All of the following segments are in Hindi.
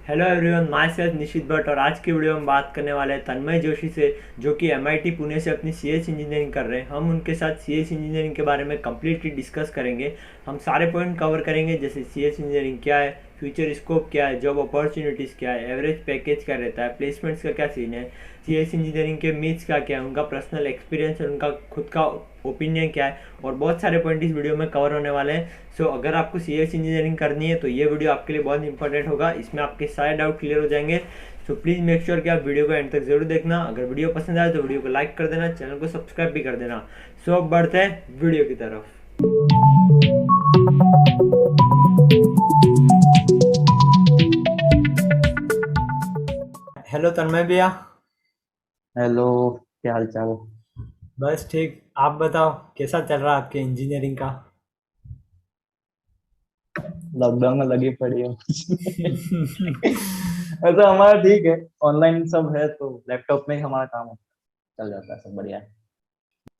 हेलो एवरीवन, माय सेल्फ निशित भट्ट और आज की वीडियो में बात करने वाले हैं तन्मय जोशी से, जो कि एमआईटी पुणे से अपनी सीएस इंजीनियरिंग कर रहे हैं। हम उनके साथ सीएस इंजीनियरिंग के बारे में कम्प्लीटली डिस्कस करेंगे। हम सारे पॉइंट कवर करेंगे, जैसे सीएस इंजीनियरिंग क्या है, फ्यूचर स्कोप क्या है, जॉब अपॉर्चुनिटीज़ क्या है, एवरेज पैकेज क्या रहता है, प्लेसमेंट्स का क्या सीन है, सीएस इंजीनियरिंग के मीट्स क्या है, उनका पर्सनल एक्सपीरियंस और उनका खुद का ओपिनियन क्या है, और बहुत सारे पॉइंट इस वीडियो में कवर होने वाले हैं। सो अगर आपको सी एस इंजीनियरिंग करनी है तो ये वीडियो आपके लिए बहुत इंपॉर्टेंट होगा। इसमें आपके सारे डाउट क्लियर हो जाएंगे। सो प्लीज़ मेक श्योर कि आप वीडियो को एंड तक जरूर देखना। अगर वीडियो पसंद आए तो वीडियो को लाइक कर देना, चैनल को सब्सक्राइब भी कर देना। सो अब बढ़ते हैं वीडियो की तरफ। हेलो तन्मय भैया। हेलो। क्या हाल चाल। बस ठीक, आप बताओ कैसा चल रहा है आपके इंजीनियरिंग का? लॉकडाउन में लगी पड़ी हो। ऐसा हमारा ठीक है। ऑनलाइन सब है तो लैपटॉप में ही हमारा काम चल जाता है, सब बढ़िया है।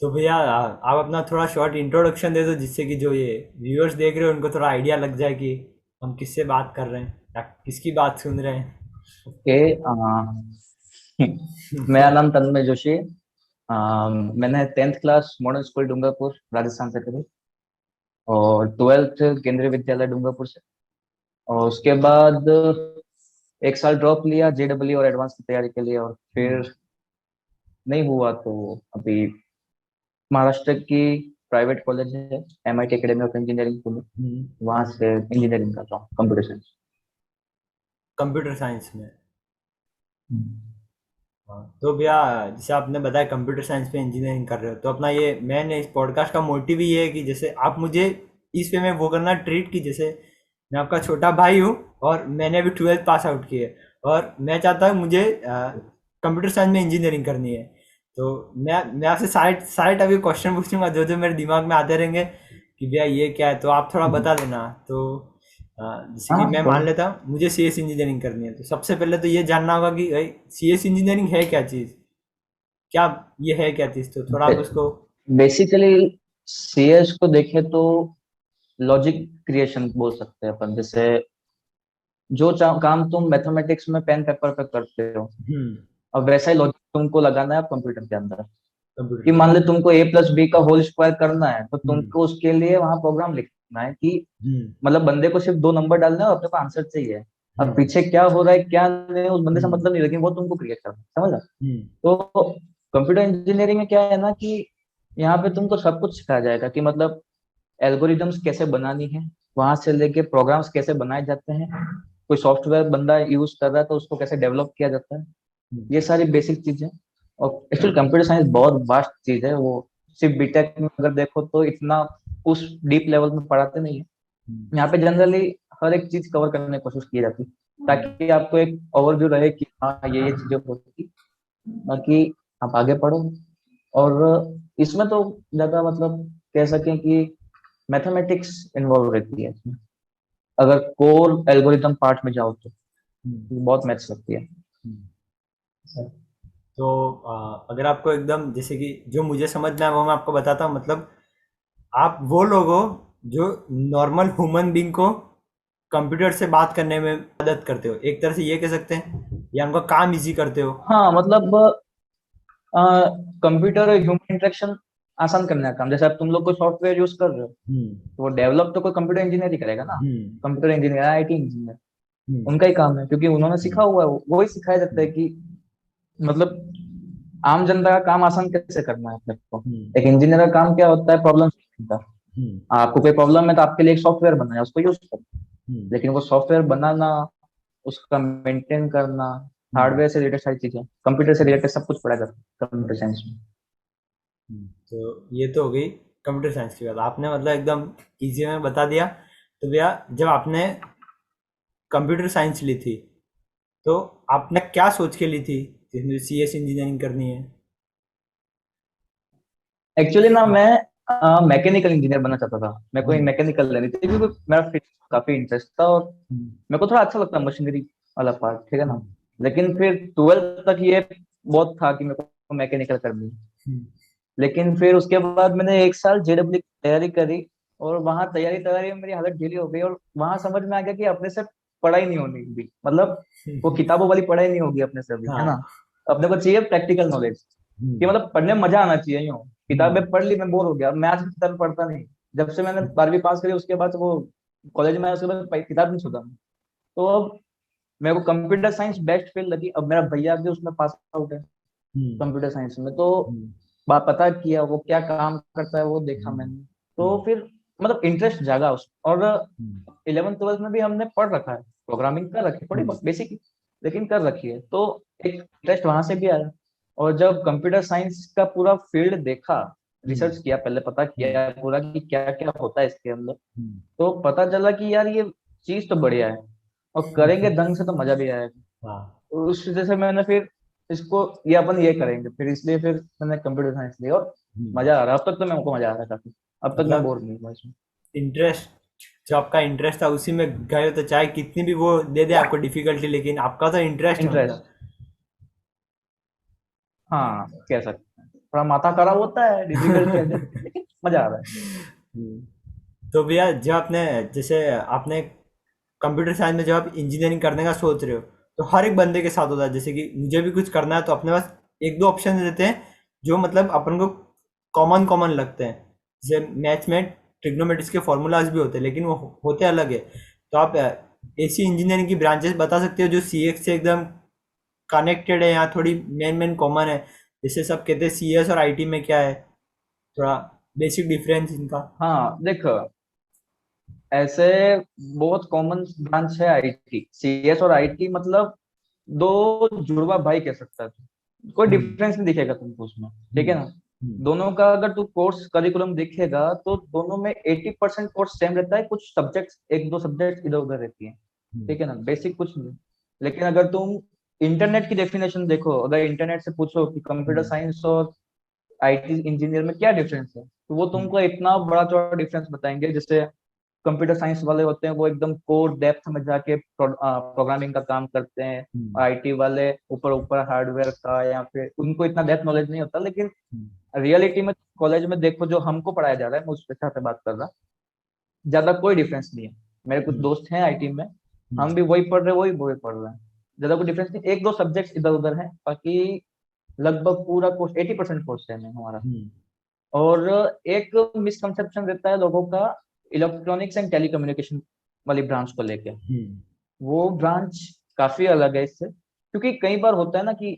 तो भैया आप अपना थोड़ा शॉर्ट इंट्रोडक्शन दे दो, जिससे कि जो ये व्यूअर्स देख रहे हो उनको थोड़ा आइडिया लग जाए कि हम किससे बात कर रहे हैं या किसकी बात सुन रहे हैं। ओके। मेरा नाम तन्मय जोशी है। मैंने 10th class modern school Dungarpur Rajasthan से करी और 12th केंद्रीय विद्यालय डूंगरपुर से। और उसके बाद एक साल ड्रॉप लिया जेडब्ल्यू और एडवांस की तैयारी के लिए, और हम्म। फिर नहीं हुआ तो अभी महाराष्ट्र की प्राइवेट कॉलेज है, MIT academy of engineering Pune, hmm. वहां से इंजीनियरिंग कर रहा हूँ, कंप्यूटर साइंस। कंप्यूटर साइंस में। हाँ, तो भैया जैसे आपने बताया कंप्यूटर साइंस में इंजीनियरिंग कर रहे हो, तो अपना ये मैंने इस पॉडकास्ट का मोटिव ही ये है कि जैसे आप मुझे इस वे में वो करना ट्रीट की, जैसे मैं आपका छोटा भाई हूँ और मैंने अभी 12th पास आउट की है और मैं चाहता हूँ मुझे कंप्यूटर साइंस में इंजीनियरिंग करनी है। तो मैं आपसे साइड साइड अभी क्वेश्चन पूछूंगा जो जो मेरे दिमाग में आते रहेंगे कि भैया ये क्या है, तो आप थोड़ा बता देना। तो जैसे कि हाँ मैं मान तो लेता हूँ मुझे सी एस इंजीनियरिंग करनी है, तो सबसे पहले तो ये जानना होगा कि भाई सी एस इंजीनियरिंग है क्या चीज़, क्या ये है क्या चीज़, तो थोड़ा आप उसको। बेसिकली सीएस को देखें तो लॉजिक क्रिएशन बोल सकते हैं अपन। जैसे जो काम तुम मैथमेटिक्स में पेन पेपर पे करते हो, हम्म। अब वैसा ही लॉजिक तुमको लगाना है कंप्यूटर के अंदर। कंप्यूटर कि के मान ले अंदर। तुमको ए प्लस बी का होल स्क्वायर करना है, तो हम्म। तुमको उसके लिए वहां प्रोग्राम लिखना है कि हम्म। मतलब बंदे को सिर्फ दो नंबर डालना है और अपने को आंसर चाहिए। अब हम्म। पीछे क्या हो रहा है क्या नहीं उस बंदे से हम्म। मतलब नहीं, लेकिन वो तुमको क्रिएट करना है, समझ। हम्म। तो कंप्यूटर इंजीनियरिंग में क्या है ना कि यहाँ पे तुमको सब कुछ सिखाया जाएगा कि मतलब एल्गोरिदम्स कैसे बनानी है, वहां से लेके प्रोग्राम्स कैसे बनाए जाते हैं, कोई सॉफ्टवेयर बंदा यूज कर रहा है तो उसको कैसे डेवलप किया जाता है, हम्म। ये सारी बेसिक चीजें। और एक्चुअली कंप्यूटर साइंस बहुत वास्ट चीज है। वो सिर्फ बीटेक में अगर देखो तो इतना उस डीप लेवल में पढ़ाते नहीं है। हम्म। यहाँ पे जनरली हर एक चीज कवर करने की कोशिश की जाती है ताकि आपको एक ओवरव्यू रहे कि हाँ ये चीजें होती, बाकी आप आगे पढ़ो। और इसमें तो ज्यादा मतलब कह सकें कि मैथमेटिक्स इन्वॉल्व रहती है इसमें। अगर कोर एल्गोरिदम पार्ट में जाओ तो हम्म। बहुत मैथ्स लगती है। हम्म। तो अगर आपको एकदम जैसे कि जो मुझे समझ में आया वो मैं आपको बताता हूँ, मतलब आप वो लोग हो जो नॉर्मल ह्यूमन बींग को कंप्यूटर से बात करने में मदद करते हो, एक तरह से ये कह सकते हैं, या उनका काम इजी करते हो। हाँ मतलब कंप्यूटर और ह्यूमन इंटरेक्शन आसान करने का काम। जैसे अब तुम लोग कोई सॉफ्टवेयर यूज कर रहे हो हम्म। तो वो डेवलप तो कोई कंप्यूटर इंजीनियर ही करेगा ना। हम्म। कंप्यूटर इंजीनियर, आईटी इंजीनियर, हम्म। उनका ही काम है क्योंकि उन्होंने सीखा हम्म। हुआ है। वो ही सिखाया जाता है कि मतलब आम जनता का काम आसान कैसे करना है अपने को। हम्म। एक इंजीनियर का काम क्या होता है, प्रॉब्लम सॉल्विंग का। हम्म। आपको कोई प्रॉब्लम है तो आपके लिए एक सॉफ्टवेयर बनाया, उसको यूज करो। हम्म। लेकिन वो सॉफ्टवेयर बनाना, उसका मेंटेन करना, हम्म। हार्डवेयर से रिलेटेड सारी चीजें, कंप्यूटर से हम्म। रिलेटेड सब कुछ पढ़ा जाता है कंप्यूटर हम्म। साइंस में। तो ये तो हो गई कंप्यूटर साइंस की बात, आपने मतलब एकदम इजी में बता दिया। तो भैया जब आपने कंप्यूटर साइंस ली थी, तो आपने क्या सोच के ली थी कि मुझे सी एस इंजीनियरिंग करनी है? एक्चुअली ना मैं मैकेनिकल इंजीनियर बनना चाहता था। मेरे को हम्म। मैकेनिकल लेनी थी क्योंकि मेरा फिजिक्स काफी इंटरेस्ट था और हम्म। मेरे को थोड़ा अच्छा लगता है मशीनरी वाला पार्ट, ठीक है ना। हम्म। लेकिन फिर 12th तक ये बहुत था कि मेरे को मैकेनिकल करनी है। हम्म। लेकिन फिर उसके बाद मैंने एक साल जेडब्ल्यू की तैयारी करी और वहां तैयारी तैयारी में मेरी हालत ढीली हो गई और वहां समझ में आ गया कि अपने से पढ़ाई नहीं होनी भी, मतलब वो किताबों वाली पढ़ाई नहीं होगी अपने से अभी, है ना। हाँ। अपने को चाहिए प्रैक्टिकल नॉलेज, कि मतलब पढ़ने में मजा आना चाहिए। यूँ किताबें पढ़ ली, मैं बोर हो गया, मैं आज की किताब पढ़ता नहीं। जब से मैंने 12वीं पास करी उसके बाद से वो कॉलेज में आया, उसके बाद किताब नहीं छूता मैं। तो अब मेरे को कंप्यूटर साइंस बेस्ट फील्ड लगी। अब मेरा भैया भी उसमें पास आउट है कंप्यूटर साइंस में, तो पता किया वो क्या काम करता है, वो देखा मैंने। तो फिर मतलब इंटरेस्ट जागा उसमें। और 11th 12th में भी हमने पढ़ रखा है, प्रोग्रामिंग कर रखी है थोड़ी बहुत बेसिक, लेकिन कर रखी है, तो एक इंटरेस्ट वहां से भी आया। और जब कंप्यूटर साइंस का पूरा फील्ड देखा, रिसर्च किया, पहले पता किया पूरा कि क्या क्या होता है इसके अंदर, तो पता चला कि यार ये चीज तो बढ़िया है, और करेंगे ढंग से तो मजा भी आएगा। हाँ। तो उस वजह से मैंने फिर इसको, ये अपन ये करेंगे फिर, इसलिए फिर मैंने कंप्यूटर साइंस लिया, और मजा आ रहा है। अब तक तो मेरे को मजा आ रहा है काफी, अब तक मैं मतलब बोर नहीं हुआ इसमें। इंटरेस्ट, जो आपका इंटरेस्ट था उसी में गए हो, तो चाहे कितनी भी वो दे दे आपको डिफिकल्टी, लेकिन आपका तो इंटरेस्ट है मतलब। इंटरेस्ट, हाँ कह सकते हैं, थोड़ा माथा खराब होता है, डिफिकल्टी आ जाती है, लेकिन मजा आ रहा है। तो भैया जब आपने, जैसे आपने कंप्यूटर साइंस में जब आप इंजीनियरिंग करने का सोच रहे हो, तो हर एक बंदे के साथ होता है, जैसे कि मुझे भी कुछ करना है तो अपने पास एक दो ऑप्शन रहते हैं जो मतलब अपन को कॉमन कॉमन लगते हैं। जैसे मैथ्स में ट्रिग्नोमेट्रिक्स के फॉर्मूलाज भी होते हैं, लेकिन वो होते अलग है। तो आप ऐसी इंजीनियरिंग की ब्रांचेस बता सकते हो जो सीएक्स से एकदम कनेक्टेड है, या थोड़ी मेन मेन कॉमन है, जैसे सब कहते हैं सीएस और आईटी में क्या है, थोड़ा बेसिक डिफरेंस इनका। हाँ देखो, ऐसे बहुत कॉमन ब्रांच है आईटी, सीएस और आईटी, मतलब दो जुड़वा भाई कह सकता है तू। कोई हम्म। डिफरेंस नहीं दिखेगा तुमको उसमें, ठीक है हम्म। ना। दोनों का अगर तू कोर्स करिकुलम देखेगा तो दोनों में 80% कोर्स सेम रहता है, कुछ सब्जेक्ट्स, एक दो सब्जेक्ट इधर उधर रहती है, हम्म। ठीक है ना, बेसिक कुछ नहीं। लेकिन अगर तुम इंटरनेट की डेफिनेशन देखो, अगर इंटरनेट से पूछो कि कंप्यूटर हम्म। साइंस और आईटी इंजीनियर में क्या डिफरेंस है, तो वो हम्म। तुमको इतना बड़ा चौड़ा डिफरेंस बताएंगे। जैसे कंप्यूटर साइंस वाले होते हैं वो एकदम कोर डेप्थ में जाके प्रोग्रामिंग का काम करते हैं, हम्म। आईटी वाले ऊपर ऊपर हार्डवेयर का, या फिर उनको इतना डेप्थ नॉलेज नहीं होता। लेकिन हम्म। रियलिटी में कॉलेज में देखो जो हमको पढ़ाया जा रहा है, मैं उस पेशा पे बात कर रहा, ज्यादा कोई डिफरेंस नहीं है। मेरे कुछ हम्म। दोस्त हैं आईटी में, हम्म। हम भी वही पढ़ रहे हैं, वही वही पढ़ रहे हैं। ज्यादा कोई डिफरेंस नहीं, एक दो सब्जेक्ट इधर उधर है, बाकी लगभग पूरा कोर्स 80% कोर्स है हमारा। हम्म। और एक मिसकंसेप्शन रहता है लोगों का इलेक्ट्रॉनिक्स एंड टेलीकम्युनिकेशन वाली ब्रांच को लेके। हम्म। वो ब्रांच काफी अलग है इससे, क्योंकि कई बार होता है ना कि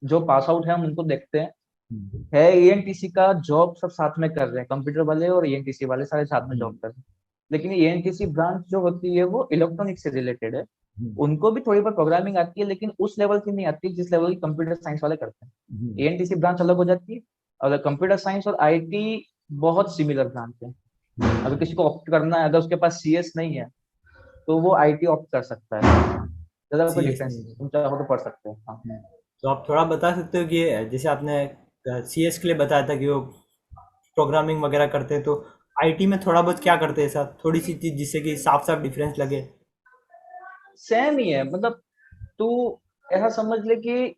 जो पास आउट है हम उनको देखते हैं, हम्म। है ईएनटीसी का जॉब सब साथ में कर रहे हैं, कंप्यूटर वाले और ईएनटीसी वाले सारे साथ में जॉब हम्म। कर रहे हैं। लेकिन ईएनटीसी ब्रांच जो होती है वो इलेक्ट्रॉनिक्स से रिलेटेड है, हम्म। उनको भी थोड़ी बहुत प्रोग्रामिंग आती है, लेकिन उस लेवल की नहीं आती जिस लेवल की कंप्यूटर साइंस वाले करते हैं। हम्म। एएनटीसी ब्रांच अलग हो जाती है, और कंप्यूटर साइंस और आईटी बहुत सिमिलर ब्रांच है। अगर किसी को ऑप्ट करना है, अगर उसके पास सीएस नहीं है, तो वो आईटी ऑप्ट कर सकता है, ज्यादा कोई सीएस डिफरेंस नहीं नहीं है, है। तुम चाहो तो पढ़ सकते हो। हाँ तो आप थोड़ा बता सकते हो कि जैसे आपने सीएस के लिए बताया था कि वो प्रोग्रामिंग वगैरह करते हैं, तो आईटी में थोड़ा बहुत क्या करते हैं, ऐसा थोड़ी सी चीज जिससे कि साफ साफ डिफरेंस लगे। सेम ही है, मतलब तू ऐसा समझ ले कि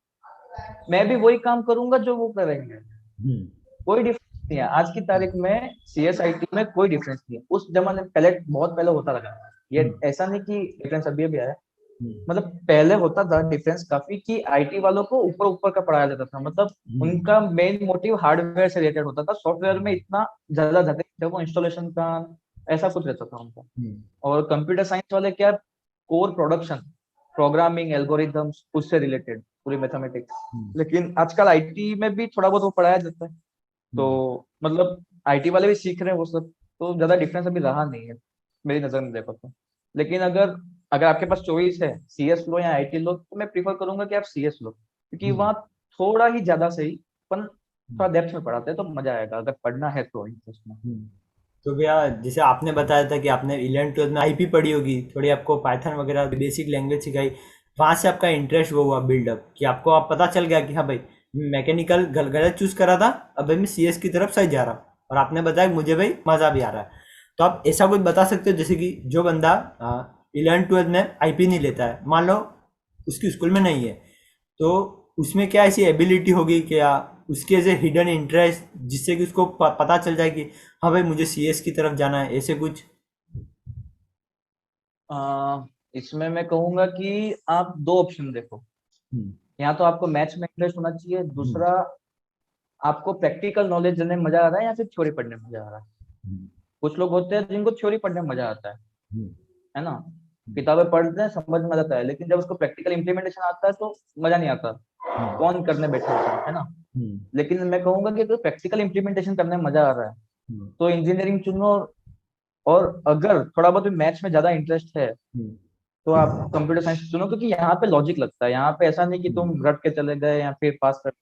मैं भी वही काम करूंगा जो वो करेंगे, हम्म। कोई डिफरेंस नहीं है आज की तारीख में। सीएसआईटी में कोई डिफरेंस नहीं है, उस जमाने में पहले बहुत पहले होता लगा, ये हम्म। ऐसा नहीं कि डिफरेंस अभी अभी आया। हम्म। मतलब पहले होता था डिफरेंस काफी, कि आईटी वालों को ऊपर ऊपर का पढ़ाया जाता था, मतलब हम्म। उनका मेन मोटिव हार्डवेयर से रिलेटेड होता था, सॉफ्टवेयर में इतना ज्यादा जाते थे वो, इंस्टॉलेशन का ऐसा कुछ रहता था उनका। हम्म। और कंप्यूटर साइंस वाले क्या, कोर प्रोडक्शन, प्रोग्रामिंग, एल्गोरिथम्स, उससे रिलेटेड पूरी मैथमेटिक्स। हम्म। लेकिन आजकल आईटी में भी थोड़ा बहुत वो पढ़ाया जाता है, तो हम्म। मतलब आईटी वाले भी सीख रहे हैं वो सब, तो ज्यादा डिफरेंस अभी रहा नहीं है मेरी नजर में देखो तो। लेकिन अगर अगर आपके पास चॉइस है सीएस लो या आईटी लो, तो मैं प्रीफर करूंगा कि आप सीएस लो, क्योंकि हम्म। वहाँ थोड़ा ही ज्यादा सही, पर हम्म। थोड़ा डेप्थ में पढ़ाते हैं तो मजा आएगा अगर पढ़ना है तो इंटरेस्ट में। हम्म। तो भैया जैसे आपने बताया था कि आपने 11th 12th में आईपी पढ़ी होगी, थोड़ी आपको पाइथन वगैरह बेसिक लैंग्वेज सिखाई, वहाँ से आपका इंटरेस्ट वो हुआ बिल्डअप, कि आपको आप पता चल गया कि हाँ भाई मैकेनिकल गलत चूज करा था, अब भाई मैं सीएस की तरफ सही जा रहा हूँ, और आपने बताया कि मुझे भाई मज़ा भी आ रहा है। तो आप ऐसा कुछ बता सकते हो, जैसे कि जो बंदा 11th 12th में आईपी नहीं लेता है, मान लो उसकी स्कूल में नहीं है, तो उसमें क्या ऐसी एबिलिटी होगी क्या, उसके ऐसे हिडन इंटरेस्ट, जिससे कि उसको पता चल जाए कि हाँ भाई मुझे सीएस की तरफ जाना है, ऐसे कुछ। इसमें मैं कहूंगा कि आप दो ऑप्शन देखो। हम्म, या तो आपको मैथ्स में इंटरेस्ट होना चाहिए, हम्म, दूसरा आपको प्रैक्टिकल नॉलेज लेने में मजा आ रहा है या फिर थ्योरी पढ़ने में मजा आ रहा है। हम्म, कुछ लोग होते हैं जिनको थ्योरी पढ़ने में मजा आता हम्म, है ना, किताबें पढ़ते हैं समझ में आ जाता है, लेकिन जब उसको प्रैक्टिकल इम्प्लीमेंटेशन आता है तो मजा नहीं आता। हम्म, कौन करने बैठे होता है ना। हम्म, लेकिन मैं कहूंगा कि अगर प्रैक्टिकल इम्प्लीमेंटेशन करने में मजा आ रहा है हम्म, तो इंजीनियरिंग चुनो। और अगर थोड़ा बहुत भी मैथ्स में ज्यादा इंटरेस्ट है हम्म, तो आप कंप्यूटर साइंस चुनो, क्योंकि यहाँ पे लॉजिक लगता है। यहाँ पे ऐसा नहीं कि हम्म, तुम रट के चले गए या फिर पास कर,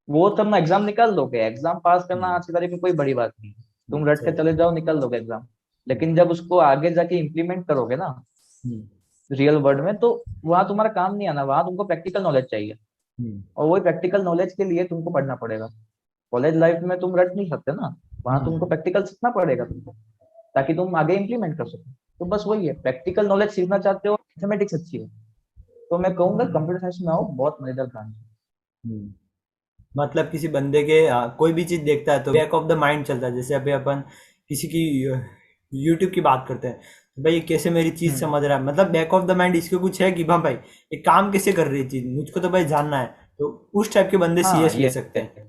वो तुम एग्जाम निकाल लोगे। एग्जाम पास करना हम्म, आज की तारीख में कोई बड़ी बात नहीं है। तुम रट के सही। चले जाओ, निकाल लोगे एग्जाम। हम्म, लेकिन जब उसको आगे जाके इम्प्लीमेंट करोगे ना हम्म, रियल वर्ल्ड में, तो वहां तुम्हारा काम नहीं आना, वहां तुमको प्रैक्टिकल नॉलेज चाहिए। हम्म, और वही प्रैक्टिकल नॉलेज के लिए तुमको पढ़ना पड़ेगा। कॉलेज लाइफ में तुम रट नहीं सकते ना, वहां तुमको हम्म, प्रैक्टिकल सीखना पड़ेगा तुमको, ताकि तुम आगे इम्प्लीमेंट कर सको। तो बस वही है, प्रैक्टिकल नॉलेज सीखना चाहते हो, मैथमेटिक्स अच्छी है तो मैं कहूंगा कंप्यूटर साइंस में आओ, बहुत मजेदार ब्रांच है। हम्म। मतलब किसी बंदे के कोई भी चीज देखता है तो बैक ऑफ द माइंड चलता है। जैसे अभी अपन किसी की यूट्यूब की बात करते हैं तो भाई ये कैसे मेरी चीज हम्म। समझ रहा है, मतलब बैक ऑफ द माइंड इसको कुछ है कि हाँ भाई ये काम कैसे कर रही है चीज, मुझको तो भाई जानना है। तो उस टाइप के बंदे हाँ सीएस ले ये सकते हैं। है,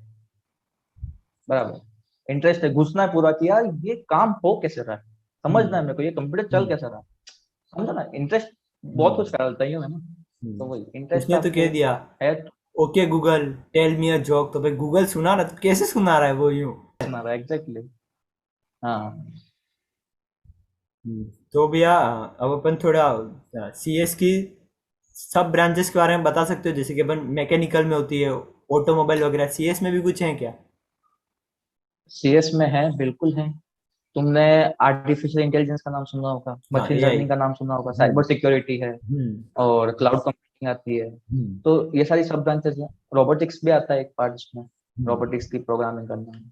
बराबर। इंटरेस्ट है, घुसना है पूरा कि यार ये काम हो कैसे रहा है, समझना हम्म, है मेरे को, ये कंप्यूटर चल हम्म, कैसे रहा है। समझा ना, इंटरेस्ट बहुत हम्म, कुछ डालता ही हूँ मैं ना। तो वही हम्म। इंटरेस्ट उसने तो कह आपको दिया है तो okay Google tell me a joke, तो भाई गूगल सुना रहा तो कैसे सुना रहा है वो यूं। सुना रहा है एग्जैक्टली। हाँ। तो भैया अब अपन थोड़ा सीएस की सब ब्रांचेस के बारे में बता सकते हो, जैसे कि अपन मैकेनिकल में होती है, ऑटोमोबाइल वगैरह, सीएस में भी कुछ है क्या? सीएस में है, बिल्कुल है। तुमने आर्टिफिशियल इंटेलिजेंस का नाम सुना होगा, हाँ मशीन एआई। लर्निंग का नाम सुना होगा, हम्म, साइबर सिक्योरिटी है, हम्म, और क्लाउड कंप्यूटिंग आती है। हम्म, तो ये सारी सब ब्रांचेस हैं। रोबोटिक्स भी आता है एक पार्ट इसमें, हम्म, रोबोटिक्स की प्रोग्रामिंग करना है।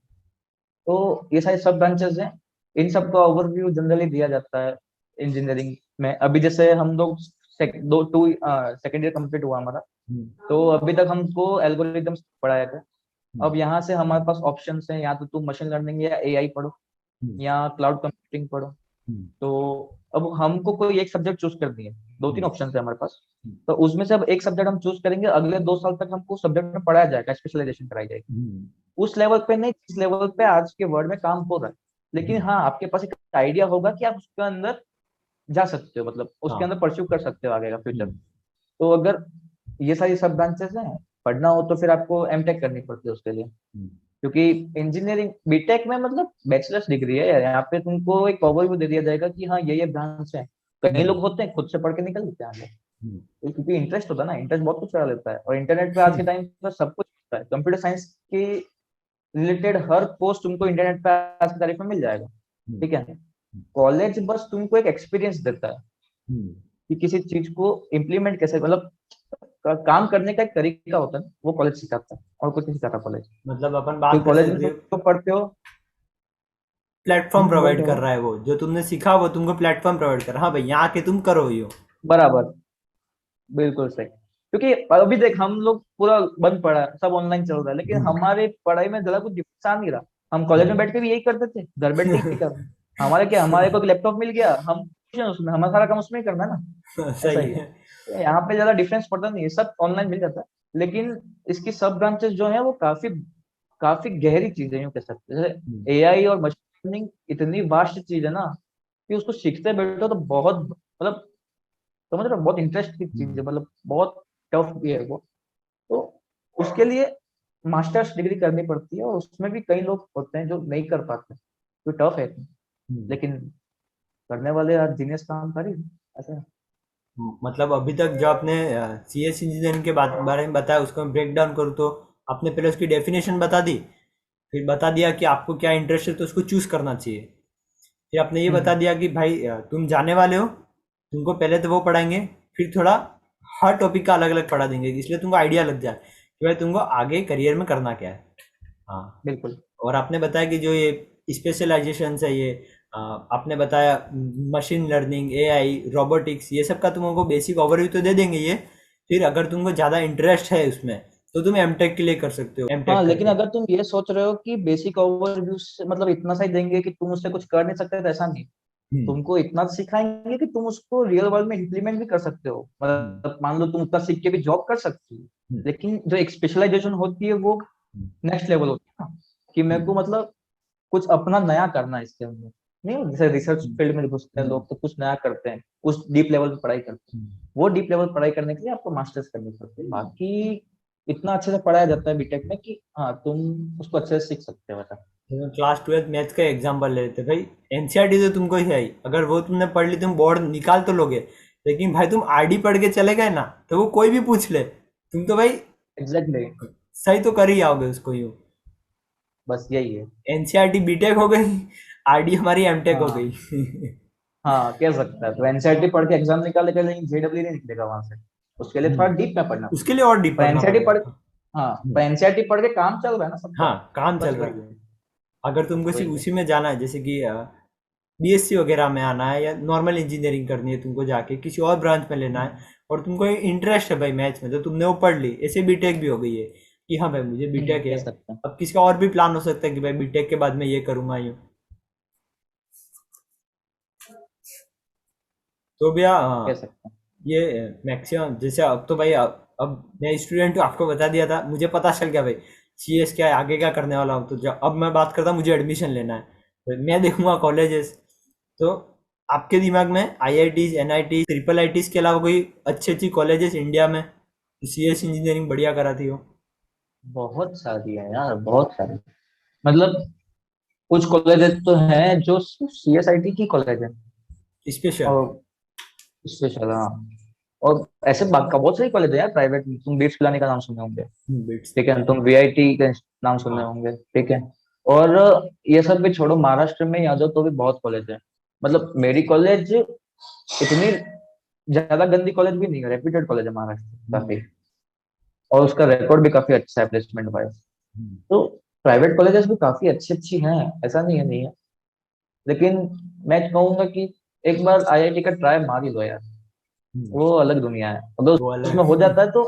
तो ये सारी सब ब्रांचेस हैं। इन सब का ओवरव्यू जनरली दिया जाता है इंजीनियरिंग में। अभी जैसे हम लोग सेकेंड ईयर कंप्लीट हुआ हमारा, हम्म, तो अभी तक हमको एल्गोरिदम्स पढ़ाया गया। हम्म, अब यहाँ से हमारे पास ऑप्शंस हैं, या तो तुम मशीन लर्निंग या एआई पढ़ो, हम्म, या क्लाउड कंप्यूटिंग पढ़ो। हम्म, तो अब हमको कोई एक सब्जेक्ट चूज कर दिए, दो तीन हम्म, ऑप्शन है हमारे पास। हम्म, तो उसमें से अब एक सब्जेक्ट हम चूज करेंगे, अगले 2 साल तक हमको सब्जेक्ट में पढ़ाया जाएगा, स्पेशलाइजेशन कराई जाएगी। हम्म, उस लेवल पे नहीं जिस लेवल पे आज के वर्ल्ड में काम हो रहा है, लेकिन हम्म, हाँ आपके पास एक आइडिया होगा कि आप उसके अंदर जा सकते हो, मतलब उसके हाँ, अंदर परस्यू कर सकते हो आगे का फ्यूचर। हम्म, तो अगर ये सारी सब ब्रांचेस हैं, पढ़ना हो तो फिर आपको एमटेक करनी पड़ती है उसके लिए। हम्म, क्योंकि इंजीनियरिंग बीटेक में मतलब बैचलर्स डिग्री है, यहाँ पे तुमको एक ओवरव्यू दे दिया जाएगा कि हाँ ये ब्रांच है। कई हम्म, लोग होते हैं खुद से पढ़ के निकल लेते हैं आगे। हम्म, तो क्योंकि इंटरेस्ट होता है ना, इंटरेस्ट बहुत कुछ करा लेता है, और इंटरनेट पे आज के टाइम पे सब कुछ होता है। कंप्यूटर साइंस की रिलेटेड हर पोस्ट तुमको इंटरनेट पे आज की तारीख में मिल जाएगा। हम्म, ठीक है। कॉलेज बस तुमको एक एक्सपीरियंस देता है हम्म, कि किसी चीज को इम्प्लीमेंट कैसे, मतलब काम करने का एक तरीका होता है ना, वो कॉलेज सिखाता है, और कुछ नहीं सिखाता कॉलेज। मतलब अपन क्योंकि बात कर कॉलेज में सकते हैं तुम पढ़ते हो। प्लेटफॉर्म प्रोवाइड बोलते कर हो रहा है, वो जो तुमने सीखा वो तुमको प्लेटफॉर्म प्रोवाइड कर रहा है, हाँ भाई यहाँ आके तुम करो यो। बराबर, बिल्कुल सही। क्योंकि अभी देख हम लोग पूरा बंद पड़ा है, सब ऑनलाइन चल रहा है, लेकिन हम्म, हमारे पढ़ाई में ज्यादा कुछ डिफरेंस आ नहीं रहा। हम कॉलेज में बैठ के भी यही करते थे, घर बैठ के यही कर रहे हैं। हमारे क्या, हमारे को लैपटॉप मिल गया, हम उसमें हमारा सारा काम उसमें ही करना है ना। ऐसा सही ही है। है। तो यहाँ पे ज्यादा डिफरेंस पड़ता नहीं है, सब ऑनलाइन मिल जाता है। लेकिन इसकी सब ब्रांचेस जो है वो काफी काफी गहरी चीजें यूं कह सकते हैं। हम्म, जैसे एआई और मशीन लर्निंग इतनी वास्ट चीज है ना, कि उसको सीखते बैठो तो बहुत, मतलब समझ रहे हो, बहुत इंटरेस्ट की चीज हम्म, है, मतलब बहुत टफ भी है वो। तो उसके लिए मास्टर्स डिग्री करनी पड़ती है, और उसमें भी कई लोग होते हैं जो नहीं कर पाते, तो टफ है। हम्म। लेकिन करने वाले आज जीनियस काम कर ही हैं, ऐसा है। मतलब अभी तक जो आपने सीएस इंजीनियरिंग के बारे में बताया उसको मैं ब्रेक डाउन करूँ तो आपने पहले उसकी डेफिनेशन बता दी, फिर बता दिया कि आपको क्या इंटरेस्ट है तो उसको चूज करना चाहिए। फिर आपने ये बता हम्म। दिया कि भाई तुम जाने वाले हो, तुमको पहले तो वो पढ़ाएंगे, फिर थोड़ा हर टॉपिक का अलग अलग पढ़ा देंगे, इसलिए तुमको आइडिया लग जाए कि भाई तुमको आगे करियर में करना क्या है। हाँ। बिल्कुल। और आपने बताया कि जो ये स्पेशलाइजेशन है ये आपने बताया मशीन लर्निंग एआई रोबोटिक्स ये सब का तुमको बेसिक ओवरव्यू तो दे देंगे ये। फिर अगर तुमको ज़्यादा इंटरेस्ट है उसमें तो तुम एमटेक के लिए कर सकते हो हाँ एमटेक लेकिन करके। अगर तुम ये सोच रहे हो कि बेसिक ओवरव्यू से मतलब इतना सा ही देंगे कि तुम उससे कुछ कर नहीं सकते, तो ऐसा नहीं। तुमको इतना सिखाएंगे कि तुम उसको रियल वर्ल्ड में इम्प्लीमेंट भी कर सकते हो। मतलब मान लो तुम उतना सीख के भी जॉब कर सकते हो, लेकिन जो एक स्पेशलाइजेशन होती है वो नेक्स्ट लेवल होती है ना, कि मेरे को मतलब कुछ अपना नया करना है इसके अंदर। नहीं, जैसे रिसर्च फील्ड में घुसते हैं लोग तो कुछ नया करते हैं, कुछ डीप लेवल पे पढ़ाई करते हैं। वो डीप लेवल पढ़ाई करने के लिए आपको मास्टर्स करनी पड़ती है। बाकी इतना अच्छे से पढ़ाया जाता है बीटेक में कि हाँ तुम उसको अच्छे से सीख सकते हो। बता। क्लास 12 मैथ्स का एग्जाम्पल ले लेते भाई। एनसीईआरटी तो तुमको ही आई, अगर वो तुमने पढ़ ली तुम बोर्ड निकाल तो लोगे, लेकिन भाई तुम आरडी पढ़ के चले गए ना तो वो कोई भी पूछ ले, तुम तो भाई एग्जैक्टली। सही तो कर ही आओगे उसको। यूं बस यही है। एनसीईआरटी बीटेक हो गई, आरडी हमारी एमटेक हो हाँ गई। हाँ, कह सकता है। तो एनसीईआरटी पढ़ के एग्जाम निकालेगा लेकिन जेडब्ल्यू नहीं निकलेगा वहां से। उसके लिए थोड़ा डीप में पढ़ना उसके लिए और डीप पर पढ़ना एनसीईआरटी पढ़ पड़ेगा। हाँ, पर एनसीईआरटी पढ़ के काम चल रहा है ना सबका। हाँ, काम चल बस रहा वही है। है। अगर तुमको सिर्फ वही है। उसी में जाना है, जैसे कि बीएससी वगैरह में आना है या नॉर्मल इंजीनियरिंग करनी है तुमको, जाके किसी और ब्रांच में लेना है, और तुमको इंटरेस्ट है भाई मैथ्स में, तो तुमने वो पढ़ ली, ऐसे बीटेक भी हो गई है कि हाँ भाई मुझे बीटेक कह है। सकते हैं। अब किसका और भी प्लान हो सकता है कि भाई बीटेक के बाद मैं ये करूंगा यूँ। तो भैया कह सकते हैं। ये मैक्सिमम जैसे अब तो भाई अब मैं स्टूडेंट हूँ, आपको बता दिया था, मुझे पता चल गया भाई सीएस क्या है, आगे क्या करने वाला हूँ। तो जब अब मैं बात करता हूँ, मुझे एडमिशन लेना है, तो मैं देखूंगा कॉलेजेस। तो आपके दिमाग में आईआईटीज, एनआईटी, ट्रिपल आईटीज के अलावा कोई अच्छी अच्छी कॉलेजेस इंडिया में सीएस इंजीनियरिंग बढ़िया कराती हो? बहुत सारी है यार, बहुत सारी। मतलब कुछ कॉलेजेस तो हैं जो सीएसआईटी की कॉलेज है। स्पेशल। और स्पेशल, हाँ। और ऐसे का बहुत सारी कॉलेज है यार प्राइवेट में। तुम बीट्स पिलानी का नाम सुने होंगे, बिट्स। ठीक है। तुम वीआईटी का नाम सुने हाँ। होंगे, ठीक है। और ये सब भी छोड़ो, महाराष्ट्र में आ जाओ तो भी बहुत कॉलेज है। मतलब मेरी कॉलेज इतनी ज्यादा गंदी कॉलेज भी नहीं है, रेप्यूटेड कॉलेज है महाराष्ट्र काफी। और उसका रिकॉर्ड भी काफी अच्छा है प्लेसमेंट वाइज। तो प्राइवेट कॉलेजेस भी काफी अच्छी अच्छी हैं, ऐसा नहीं है, नहीं है। लेकिन मैं कहूंगा कि एक बार आईआईटी का ट्राई मार ही लो यार। वो अलग दुनिया है। अगर वो उसमें अलग। हो जाता है तो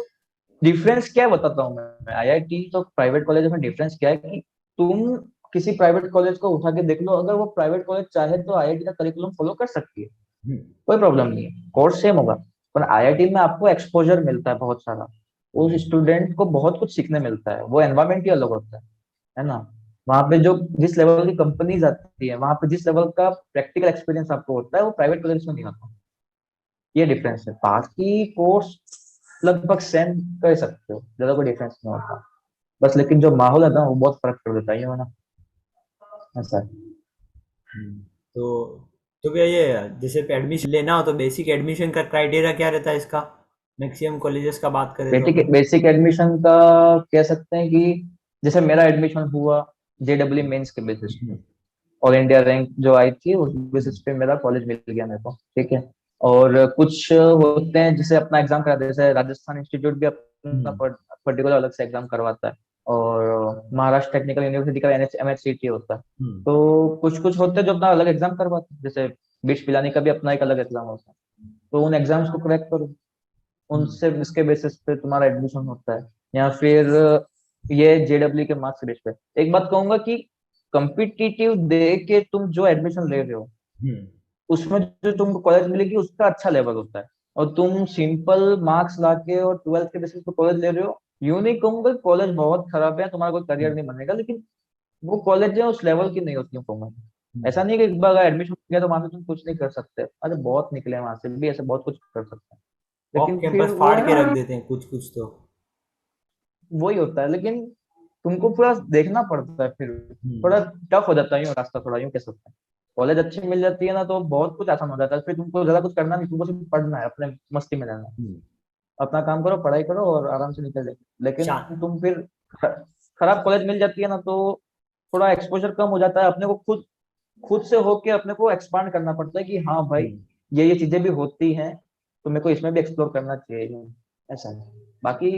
डिफरेंस क्या है बताता हूँ मैं। आईआईटी तो प्राइवेट कॉलेज में डिफरेंस क्या है कि तुम किसी प्राइवेट कॉलेज को उठा के देख लो, अगर वो प्राइवेट कॉलेज चाहे तो आईआईटी का करिकुलम फॉलो कर सकती है, कोई प्रॉब्लम नहीं है, कोर्स सेम होगा। पर आईआईटी में आपको एक्सपोजर मिलता है बहुत सारा। उस स्टूडेंट को बहुत कुछ सीखने मिलता है, वो एनवायरमेंट ही अलग होता है ना। वहाँ पे जो जिस लेवल की कंपनीज आती है, वहाँ पे जिस लेवल का प्रैक्टिकल एक्सपीरियंस आपको होता है वो प्राइवेट कॉलेज में नहीं होता। ये डिफरेंस है। बाकी कोर्स लगभग सेम कर सकते हो, ज्यादा कोई डिफरेंस नहीं होता। बस लेकिन जो माहौल है ना वो बहुत फर्क कर देता है, ये ना, ऐसा है। तो तो भैया ये जैसे एडमिशन लेना हो तो बेसिक एडमिशन का क्राइटेरिया क्या रहता है इसका, मैक्सिमम कॉलेजेस का बात करें तो? बेसिक बेसिक एडमिशन का कह सकते हैं कि जैसे मेरा एडमिशन हुआ जेडब्ल्यू मेंस के बेसिस पे, ऑल इंडिया रैंक जो आई थी उस बेसिस पे मेरा कॉलेज मिल गया मेरे को, ठीक है। और कुछ होते हैं जिसे अपना एग्जाम कराते हैं, जैसे राजस्थान इंस्टीट्यूट भी अपना पर्टिकुलर अलग से एग्जाम करवाता है। और महाराष्ट्र टेक्निकल यूनिवर्सिटी का एमएचसीटी होता है। तो कुछ कुछ होते हैं जो अपना अलग एग्जाम करवाते हैं, जैसे बीच पिलानी का भी अपना एक अलग एग्जाम होता है। तो उन एग्जाम्स को क्रैक करो, उनसे इसके बेसिस पे तुम्हारा एडमिशन होता है। या फिर ये जेडब्ल्यू के मार्क्स बेस पे। एक बात कहूंगा कि कम्पिटिटिव दे के तुम जो एडमिशन ले रहे हो उसमें जो तुमको कॉलेज मिलेगी उसका अच्छा लेवल होता है। और तुम सिंपल मार्क्स लाके और ट्वेल्थ के बेसिस पे कॉलेज ले रहे हो, यूं नहीं कहूंगा कॉलेज बहुत खराब है, तुम्हारा कोई करियर नहीं बनेगा, लेकिन वो कॉलेज है उस लेवल की नहीं होती है कहूंगा। ऐसा नहीं है कि एक बार एडमिशन हो गया तो वहां से तुम कुछ नहीं कर सकते। अरे बहुत निकले हैं वहां से भी, ऐसे बहुत कुछ कर सकते हैं। ऑफ लेकिन फिर कैंपस वो फाड़ है के ना, रख देते हैं कुछ कुछ तो। वही होता है। लेकिन तुमको पूरा देखना पड़ता है, फिर थोड़ा टफ हो जाता है यूँ रास्ता, थोड़ा यूँ कह सकते हैं। कॉलेज अच्छी मिल जाती है ना तो बहुत कुछ आसान हो जाता है, फिर तुमको ज्यादा कुछ करना नहीं, तुमको सिर्फ पढ़ना है, अपने मस्ती में रहना है। अपना काम करो, पढ़ाई करो और आराम से निकल जाए। लेकिन शा- तुम फिर खराब कॉलेज मिल जाती है ना तो थोड़ा एक्सपोजर कम हो जाता है। अपने को खुद खुद से होके अपने को एक्सपांड करना पड़ता है कि हाँ भाई ये चीजें भी होती हैं, तो मेरे को इसमें भी एक्सप्लोर करना चाहिए, ऐसा है। बाकी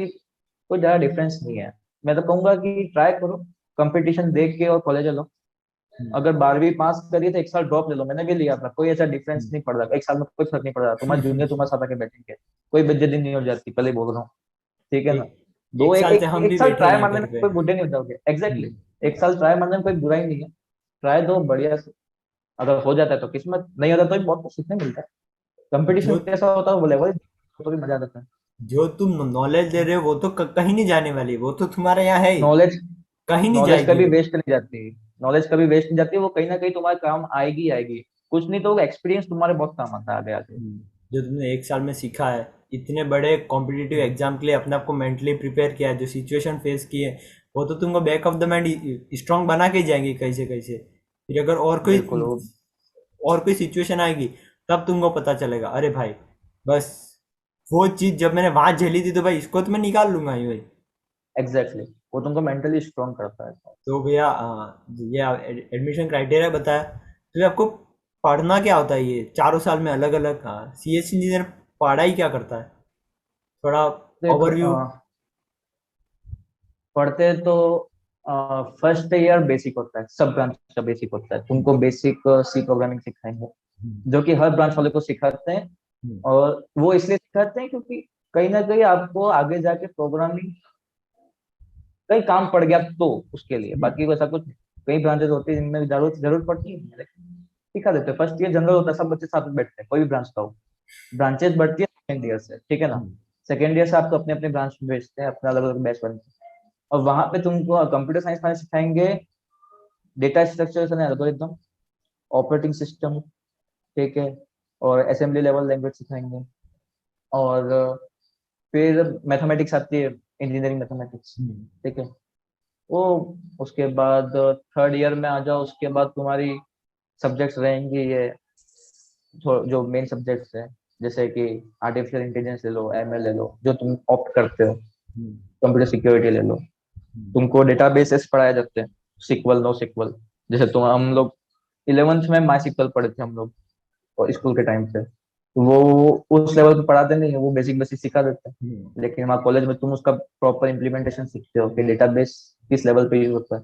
कोई ज्यादा डिफरेंस नहीं है। मैं तो कहूंगा कि ट्राई करो, कंपटीशन देख के और कॉलेज लो। अगर 12वीं पास करिए तो एक साल ड्रॉप ले लो, मैंने भी लिया था, कोई ऐसा डिफरेंस नहीं पड़ रहा, एक साल में कोई फर्क नहीं पड़ रहा। तुम्हारे जूनियर तुम्हारे साथ आके बैठेंगे, कोई बेइज्जती नहीं हो जाती, पहले ही बोल रहा हूँ, ठीक है ना। एक दो एक एक साल से एक, हम एक भी साल बैठे ट्राई हैं मारने घर में पे। कोई बुढ़े नहीं हो जाओगे, एग्जैक्टली। एक साल ट्राई मारने में कोई बुराई नहीं है, ट्राई दो बढ़िया से, अगर हो जाता है तो किस्मत, नहीं होता तो भी बहुत कुछ सीखने मिलता है। कंपटीशन जो कैसा होता है वो लेवल तो भी मजा आता है। जो तुम नॉलेज दे रहे हो वो तो कहीं नहीं जाने वाली, वो तो तुम्हारे यहाँ है ही, नॉलेज कहीं नहीं नॉलेज जाएगी कभी वो। वेस्ट नहीं जाती। नॉलेज कभी वेस्ट नहीं जाती, वो कहीं ना कहीं तुम्हारे काम आएगी ही आएगी। कुछ नहीं तो एक्सपीरियंस तुम्हारे बहुत काम आता है आगे आगे। हम्म, जो तुमने एक साल में सीखा है, इतने बड़े कॉम्पिटिटिव एग्जाम के लिए अपने आप को मेंटली प्रिपेयर किया है, जो सिचुएशन फेस की है, वो तो तुमको back of the mind strong बना के ही जाएंगे कहीं से कहीं से। फिर अगर बिल्कुल वो और कोई सिचुएशन आएगी, तब तुमको पता चलेगा, अरे भाई बस वो चीज जब मैंने वहां झेली थी तो भाई इसको तो मैं निकाल लूंगा ही भाई। एग्जैक्टली वो तुमको मेंटली स्ट्रांग करता है। तो भैया ये एडमिशन क्राइटेरिया बताया, तो ये आपको पढ़ना क्या होता है, ये चारों साल में अलग अलग, हाँ सीएस इंजीनियर पढ़ाई क्या करता है, थोड़ा देख ओवरव्यू। पढ़ते तो फर्स्ट ईयर बेसिक होता है, सब ब्रांच का बेसिक होता है। तुमको बेसिक सी प्रोग्रामिंग सिखाएंगे, जो कि हर ब्रांच वाले को सिखाते हैं। और वो इसलिए सिखाते हैं क्योंकि कहीं ना कहीं आपको आगे जाके प्रोग्रामिंग कहीं काम पड़ गया तो उसके लिए, बाकी वैसा कुछ कई ब्रांचेस होती है जिनमें जरूरत जरूरत पड़ती है नहीं, लेकिन सिखा देते हैं। फर्स्ट ईयर जनरल होता है, सब बच्चे साथ में बैठते हैं, कोई भी ब्रांच का हो। ब्रांचेस बढ़ती है सेकेंड ईयर से, ठीक है ना। सेकेंड ईयर से आपको अपने अपने ब्रांच में भेजते हैं, अपने अलग अलग बैच बनते हैं। और वहां पे तुमको कंप्यूटर साइंस वाले सिखाएंगे data structure and algorithm, operating system, ठीक है, और असेंबली लेवल लैंग्वेज सिखाएंगे। और फिर मैथमेटिक्स आती है, इंजीनियरिंग मैथमेटिक्स, ठीक है। वो उसके बाद थर्ड ईयर में आ जाओ, उसके बाद तुम्हारी सब्जेक्ट्स रहेंगी ये जो मेन सब्जेक्ट्स है, जैसे कि आर्टिफिशियल इंटेलिजेंस ले लो, एमएल ले लो, जो तुम ऑप्ट करते हो। कंप्यूटर सिक्योरिटी ले लो। तुमको डेटाबेसेस पढ़ाए जाते हैं, सिक्वल नो सिक्वल। जैसे तुम हम लोग 11th में माई सिक्वल पढ़े थे हम लोग, और स्कूल के टाइम पे वो उस लेवल पे पढ़ाते नहीं है, वो बेसिक बेसिक सिखा देते हैं। लेकिन हमारे कॉलेज में तुम उसका प्रॉपर इम्प्लीमेंटेशन सीखते हो कि डेटाबेस किस लेवल पे यूज होता है।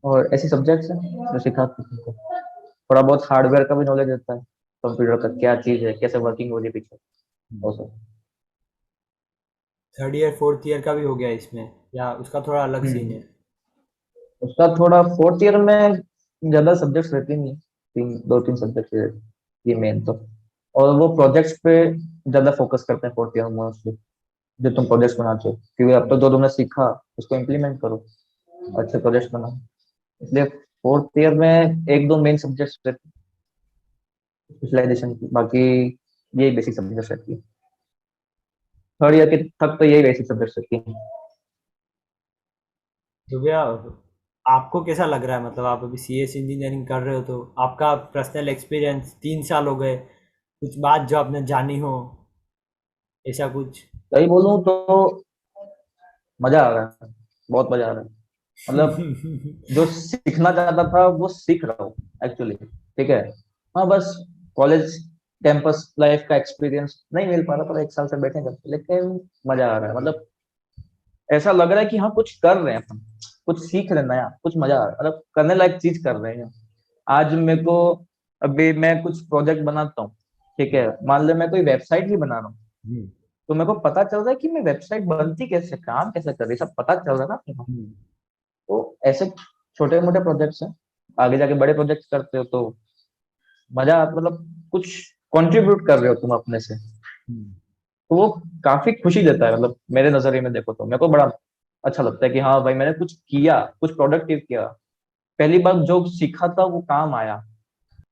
और ऐसी सब्जेक्ट्स हैं जो सिखाते हैं तुमको। थोड़ा बहुत हार्डवेयर का भी नॉलेज रहता है, कंप्यूटर का क्या चीज है, कैसे वर्किंग हो रही है पीछे, वो सब। थर्ड ईयर फोर्थ ईयर का भी हो गया इसमें, या उसका थोड़ा अलग सीन हम्म है? उसका थोड़ा फोर्थ ईयर में ज्यादा सब्जेक्ट्स रहती नहीं, दो तीन सब्जेक्ट रहती है मेन तो। और वो प्रोजेक्ट्स पे ज्यादा फोकस करते हैं फोर्थ ईयर में मोस्टली, जो तुम प्रोजेक्ट्स बनाते हो, क्योंकि अब तो जो तुमने सीखा उसको इम्प्लीमेंट करो, अच्छे प्रोजेक्ट्स बनाओ। इसलिए फोर्थ ईयर में एक दो मेन सब्जेक्ट्स रहती स्पेशलाइजेशन की, बाकी यही बेसिक सब्जेक्ट्स रहती है। थर्ड ईयर के तक तो यही बेसिक सब्जेक्ट्स रहती है। तो भैया आपको कैसा लग रहा है, मतलब आप अभी सीएस इंजीनियरिंग कर रहे हो, तो आपका पर्सनल एक्सपीरियंस 3 साल हो गए, कुछ बात जो आपने जानी हो, ऐसा कुछ? सही बोलूं तो मजा आ रहा है, बहुत मजा आ रहा है। मतलब जो सीखना चाहता था वो सीख रहा हूँ एक्चुअली, ठीक है। हाँ बस कॉलेज कैंपस लाइफ का एक्सपीरियंस नहीं मिल पा रहा, पर एक साल से बैठे करते, लेकिन मजा आ रहा है। मतलब ऐसा लग रहा है कि हाँ कुछ कर रहे हैं अपन, कुछ सीख रहे हैं नया, कुछ मजा आ रहा है, मतलब करने लायक चीज कर रहे हैं। आज मेरे को अभी मैं कुछ प्रोजेक्ट बनाता हूँ, ठीक है, मान लो मैं कोई वेबसाइट ही बना रहा हूँ, तो मेरे को पता चल रहा है कि मैं वेबसाइट बनती कैसे, काम कैसे कर रही है, सब पता चल रहा है ना अपने को। तो ऐसे छोटे मोटे प्रोजेक्ट्स हैं, आगे जाके बड़े प्रोजेक्ट्स करते हो तो मजा मतलब कुछ कंट्रीब्यूट कर रहे हो तुम अपने से, तो वो काफी खुशी देता है। मतलब मेरे नजरिए में देखो तो मेरे को बड़ा अच्छा लगता है कि हाँ भाई मैंने कुछ किया, कुछ प्रोडक्टिव किया, पहली बार जो सीखा था वो काम आया।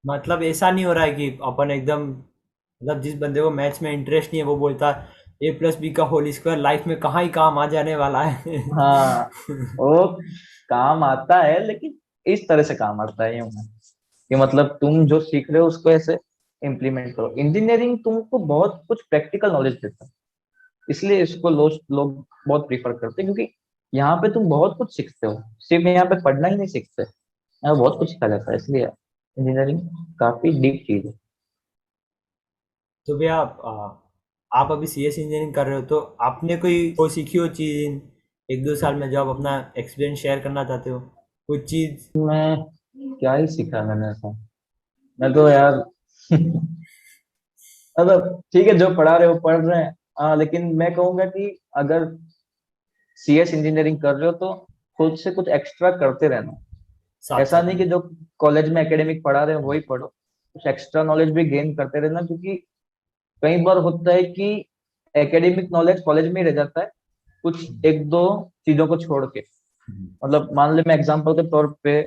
मतलब ऐसा नहीं हो रहा है कि अपन एकदम, मतलब जिस बंदे को मैथ्स में इंटरेस्ट नहीं है वो बोलता है A+B का होल स्क्वायर लाइफ में कहाँ ही काम आ जाने वाला है। हाँ वो काम आता है, लेकिन इस तरह से काम आता है यूं है कि मतलब तुम जो सीख रहे हो उसको ऐसे इम्प्लीमेंट करो। इंजीनियरिंग तुमको बहुत कुछ प्रैक्टिकल नॉलेज देता है, इसलिए इसको लोग बहुत प्रीफर करते हैं, क्योंकि यहाँ पे तुम बहुत कुछ सीखते हो, सिर्फ यहाँ पे पढ़ना ही नहीं सीखते, यहाँ बहुत कुछ सीखा जाता है, इसलिए इंजीनियरिंग काफी डीप चीज है। तो भैया आप अभी सीएस इंजीनियरिंग कर रहे हो, तो आपने कोई सीखी हो चीज 1-2 साल में, जो आप अपना एक्सपीरियंस शेयर करना चाहते हो, कुछ चीज? मैं क्या ही सीखा मैंने ऐसा, मैं तो यार मतलब ठीक है जो पढ़ा रहे हो पढ़ रहे हैं, लेकिन मैं कहूंगा कि अगर सीएस इंजीनियरिंग कर रहे हो तो खुद से कुछ एक्स्ट्रा करते रहना। साथ ऐसा साथ नहीं कि जो कॉलेज में एकेडमिक पढ़ा रहे हैं वही पढ़ो, कुछ एक्स्ट्रा नॉलेज भी गेन करते रहना, क्योंकि कई बार होता है कि एकेडमिक नॉलेज कॉलेज में ही रह जाता है, कुछ एक दो चीजों को छोड़ के। मतलब मान ले मैं एग्जांपल के तौर पे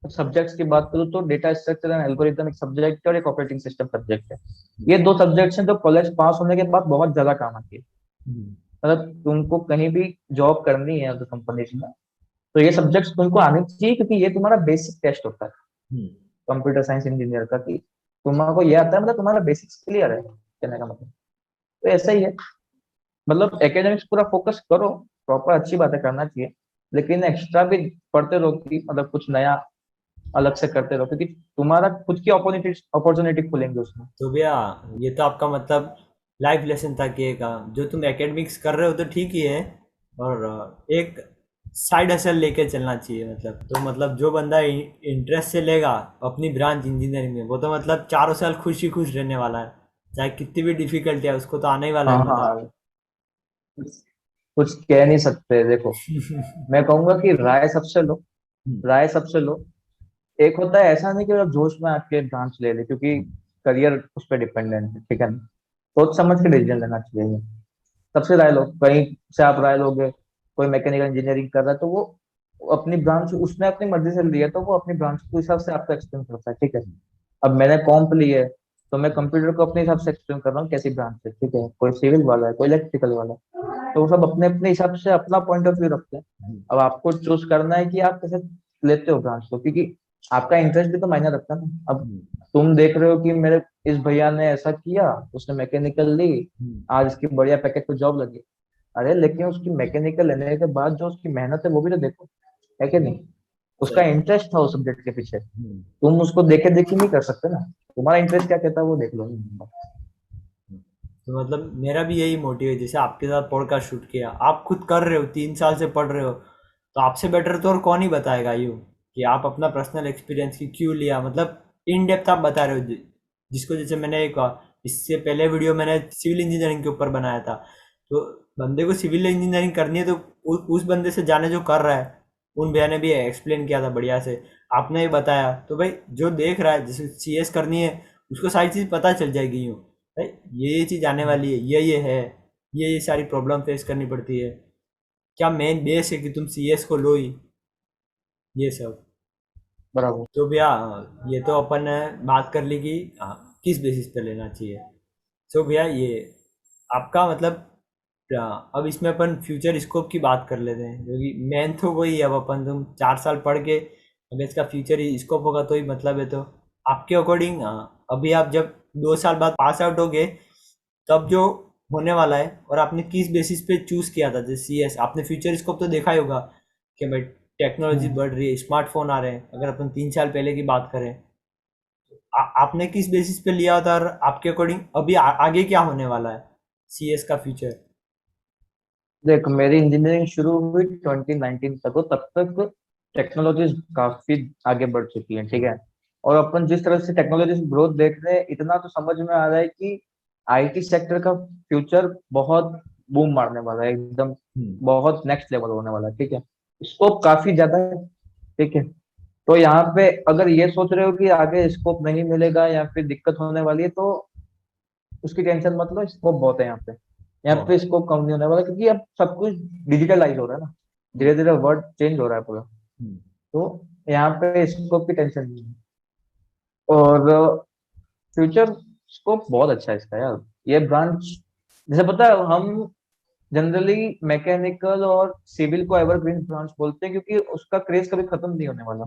सब्जेक्ट्स की बात करूँ तो डेटा स्ट्रक्चर एंड एल्गोरिथम एक सब्जेक्ट है और एक ऑपरेटिंग सिस्टम सब्जेक्ट है। ये दो सब्जेक्ट्स हैं जो कॉलेज पास होने के बाद बहुत ज्यादा काम आती है। मतलब तुमको कहीं भी जॉब करनी है अगर कंपनीज में, तो ये सब्जेक्ट्स तुमको आने चाहिए, क्योंकि ये तुम्हारा बेसिक टेस्ट होता है कंप्यूटर साइंस इंजीनियर का, कि तुम्हारा ये आता है, मतलब तुम्हारा बेसिक्स क्लियर है कहने का मतलब। तो ऐसा ही है, मतलब एकेडमिक्स पूरा फोकस करो, प्रॉपर अच्छी बातें करना चाहिए, लेकिन एक्स्ट्रा भी पढ़ते रहो, कि मतलब कुछ नया अलग से करते रहो, क्योंकि तुम्हारा खुद की अपॉर्चुनिटी अपॉर्चुनिटी खुलेंगे उसमें। तो भैया ये तो आपका मतलब लाइफ लेसन था कि एक जो तुम एकेडमिक्स कर रहे हो तो ठीक ही है, और एक साइड हसल लेके चलना चाहिए। मतलब तो मतलब जो बंदा इंटरेस्ट से लेगा अपनी ब्रांच इंजीनियरिंग में, वो तो मतलब चारों साल खुश ही खुश रहने वाला है, चाहे कितनी भी डिफिकल्टी है उसको तो आने ही वाला हाँ है मजा। हाँ, कुछ कह नहीं सकते। देखो, मैं कहूंगा कि राय सबसे लो, राय सबसे लो। एक होता है ऐसा नहीं कि मतलब जोश में आके ब्रांच ले ले, क्योंकि करियर उस पर डिपेंडेंट है, ठीक है ना। सोच समझ के डिसीजन लेना चाहिए। सबसे राय लो, कहीं से आप राय लोगे, कोई मैकेनिकल इंजीनियरिंग कर रहा है तो वो अपनी ब्रांच उसने अपनी मर्जी से लिया, तो वो अपनी ब्रांच के हिसाब से आपको एक्सप्लेन करता है, ठीक है। अब मैंने कॉम्प ली है, तो मैं कंप्यूटर को अपने हिसाब से एक्सप्लेन कर रहा हूँ कैसी ब्रांच है, ठीक है। कोई सिविल वाला है, कोई इलेक्ट्रिकल वाला है, तो वो सब अपने अपने हिसाब से अपना पॉइंट ऑफ व्यू रखते हैं। अब आपको चूज करना है कि आप कैसे लेते हो ब्रांच को, क्योंकि आपका इंटरेस्ट भी तो मायने रखता है ना। अब तुम देख रहे हो कि मेरे इस भैया ने ऐसा किया, उसने मैकेनिकल ली, आज इसकी बढ़िया पैकेज पे जॉब लगी। अरे लेकिन उसकी मैकेनिकल लेने के बाद जो उसकी मेहनत है वो भी तो देखो, है कि नहीं। उसका सही। इंटरेस्ट था उस सब्जेक्ट के पीछे, तुम उसको देखे देखी नहीं कर सकते ना। तुम्हारा इंटरेस्ट क्या कहता है वो देख लो। तो मतलब मेरा भी यही मोटिव है, जैसे आपके साथ पॉडकास्ट शूट किया, आप खुद कर रहे हो, 3 साल से पढ़ रहे हो, तो आपसे बेटर तो और कौन ही बताएगा यूँ कि आप अपना पर्सनल एक्सपीरियंस की क्यों लिया, मतलब इन डेप्थ आप बता रहे हो। जिसको जैसे मैंने एक इससे पहले वीडियो मैंने सिविल इंजीनियरिंग के ऊपर बनाया था, तो बंदे को सिविल इंजीनियरिंग करनी है तो उस बंदे से जाने जो कर रहा है। उन भैया ने भी एक्सप्लेन किया था बढ़िया से, आपने भी बताया, तो भाई जो देख रहा है जैसे CS करनी है उसको सारी चीज़ पता चल जाएगी यूँ, भाई ये चीज़ आने वाली है, ये है, ये सारी प्रॉब्लम फेस करनी पड़ती है, क्या मेन बेस है कि तुम CS को लो ही, ये सब। बराबर। तो भैया ये तो अपन ने बात कर ली कि किस बेसिस पे लेना चाहिए। सो भैया ये आपका मतलब अब इसमें अपन फ्यूचर स्कोप की बात कर लेते हैं, क्योंकि मेन तो वही है। अब अपन तुम 4 साल पढ़ के अब इसका फ्यूचर स्कोप होगा तो ही मतलब है। तो आपके अकॉर्डिंग अभी आप जब 2 साल बाद पास आउट हो गए, तब जो होने वाला है, और आपने किस बेसिस पे चूज किया था जैसे CS, आपने फ्यूचर स्कोप तो देखा ही होगा कि भाई टेक्नोलॉजी बढ़ रही है, स्मार्टफोन आ रहे हैं, अगर अपन 3 साल पहले की बात करें, आपने किस बेसिस पे लिया था, और आपके अकॉर्डिंग अभी आगे क्या होने वाला है CS का फ्यूचर। देख, मेरी इंजीनियरिंग शुरू हुई 2019 तक, तो तब तक टेक्नोलॉजीज काफी आगे बढ़ चुकी हैं, ठीक है। और अपन जिस तरह से टेक्नोलॉजी ग्रोथ देख रहे हैं, इतना तो समझ में आ रहा है कि IT सेक्टर का फ्यूचर बहुत बूम मारने वाला है एकदम, बहुत नेक्स्ट लेवल होने वाला है, ठीक है। स्कोप काफी ज्यादा है, ठीक है। तो यहाँ पे अगर ये सोच रहे हो कि आगे स्कोप नहीं मिलेगा या फिर दिक्कत होने वाली है, तो उसकी टेंशन मत लो, स्कोप बहुत है यहाँ पे। यहाँ पे बहुत। स्कोप कम नहीं होने वाला, क्योंकि अब सब कुछ डिजिटलाइज हो रहा है ना, धीरे धीरे वर्ल्ड चेंज हो रहा है पूरा। तो यहाँ पे स्कोप की टेंशन नहीं है। और फ्यूचर स्कोप बहुत अच्छा है इसका यार। ये ब्रांच, जैसे पता है, हम जनरली मैकेनिकल और सिविल को एवरग्रीन ब्रांच बोलते हैं, क्योंकि उसका क्रेज कभी खत्म नहीं होने वाला।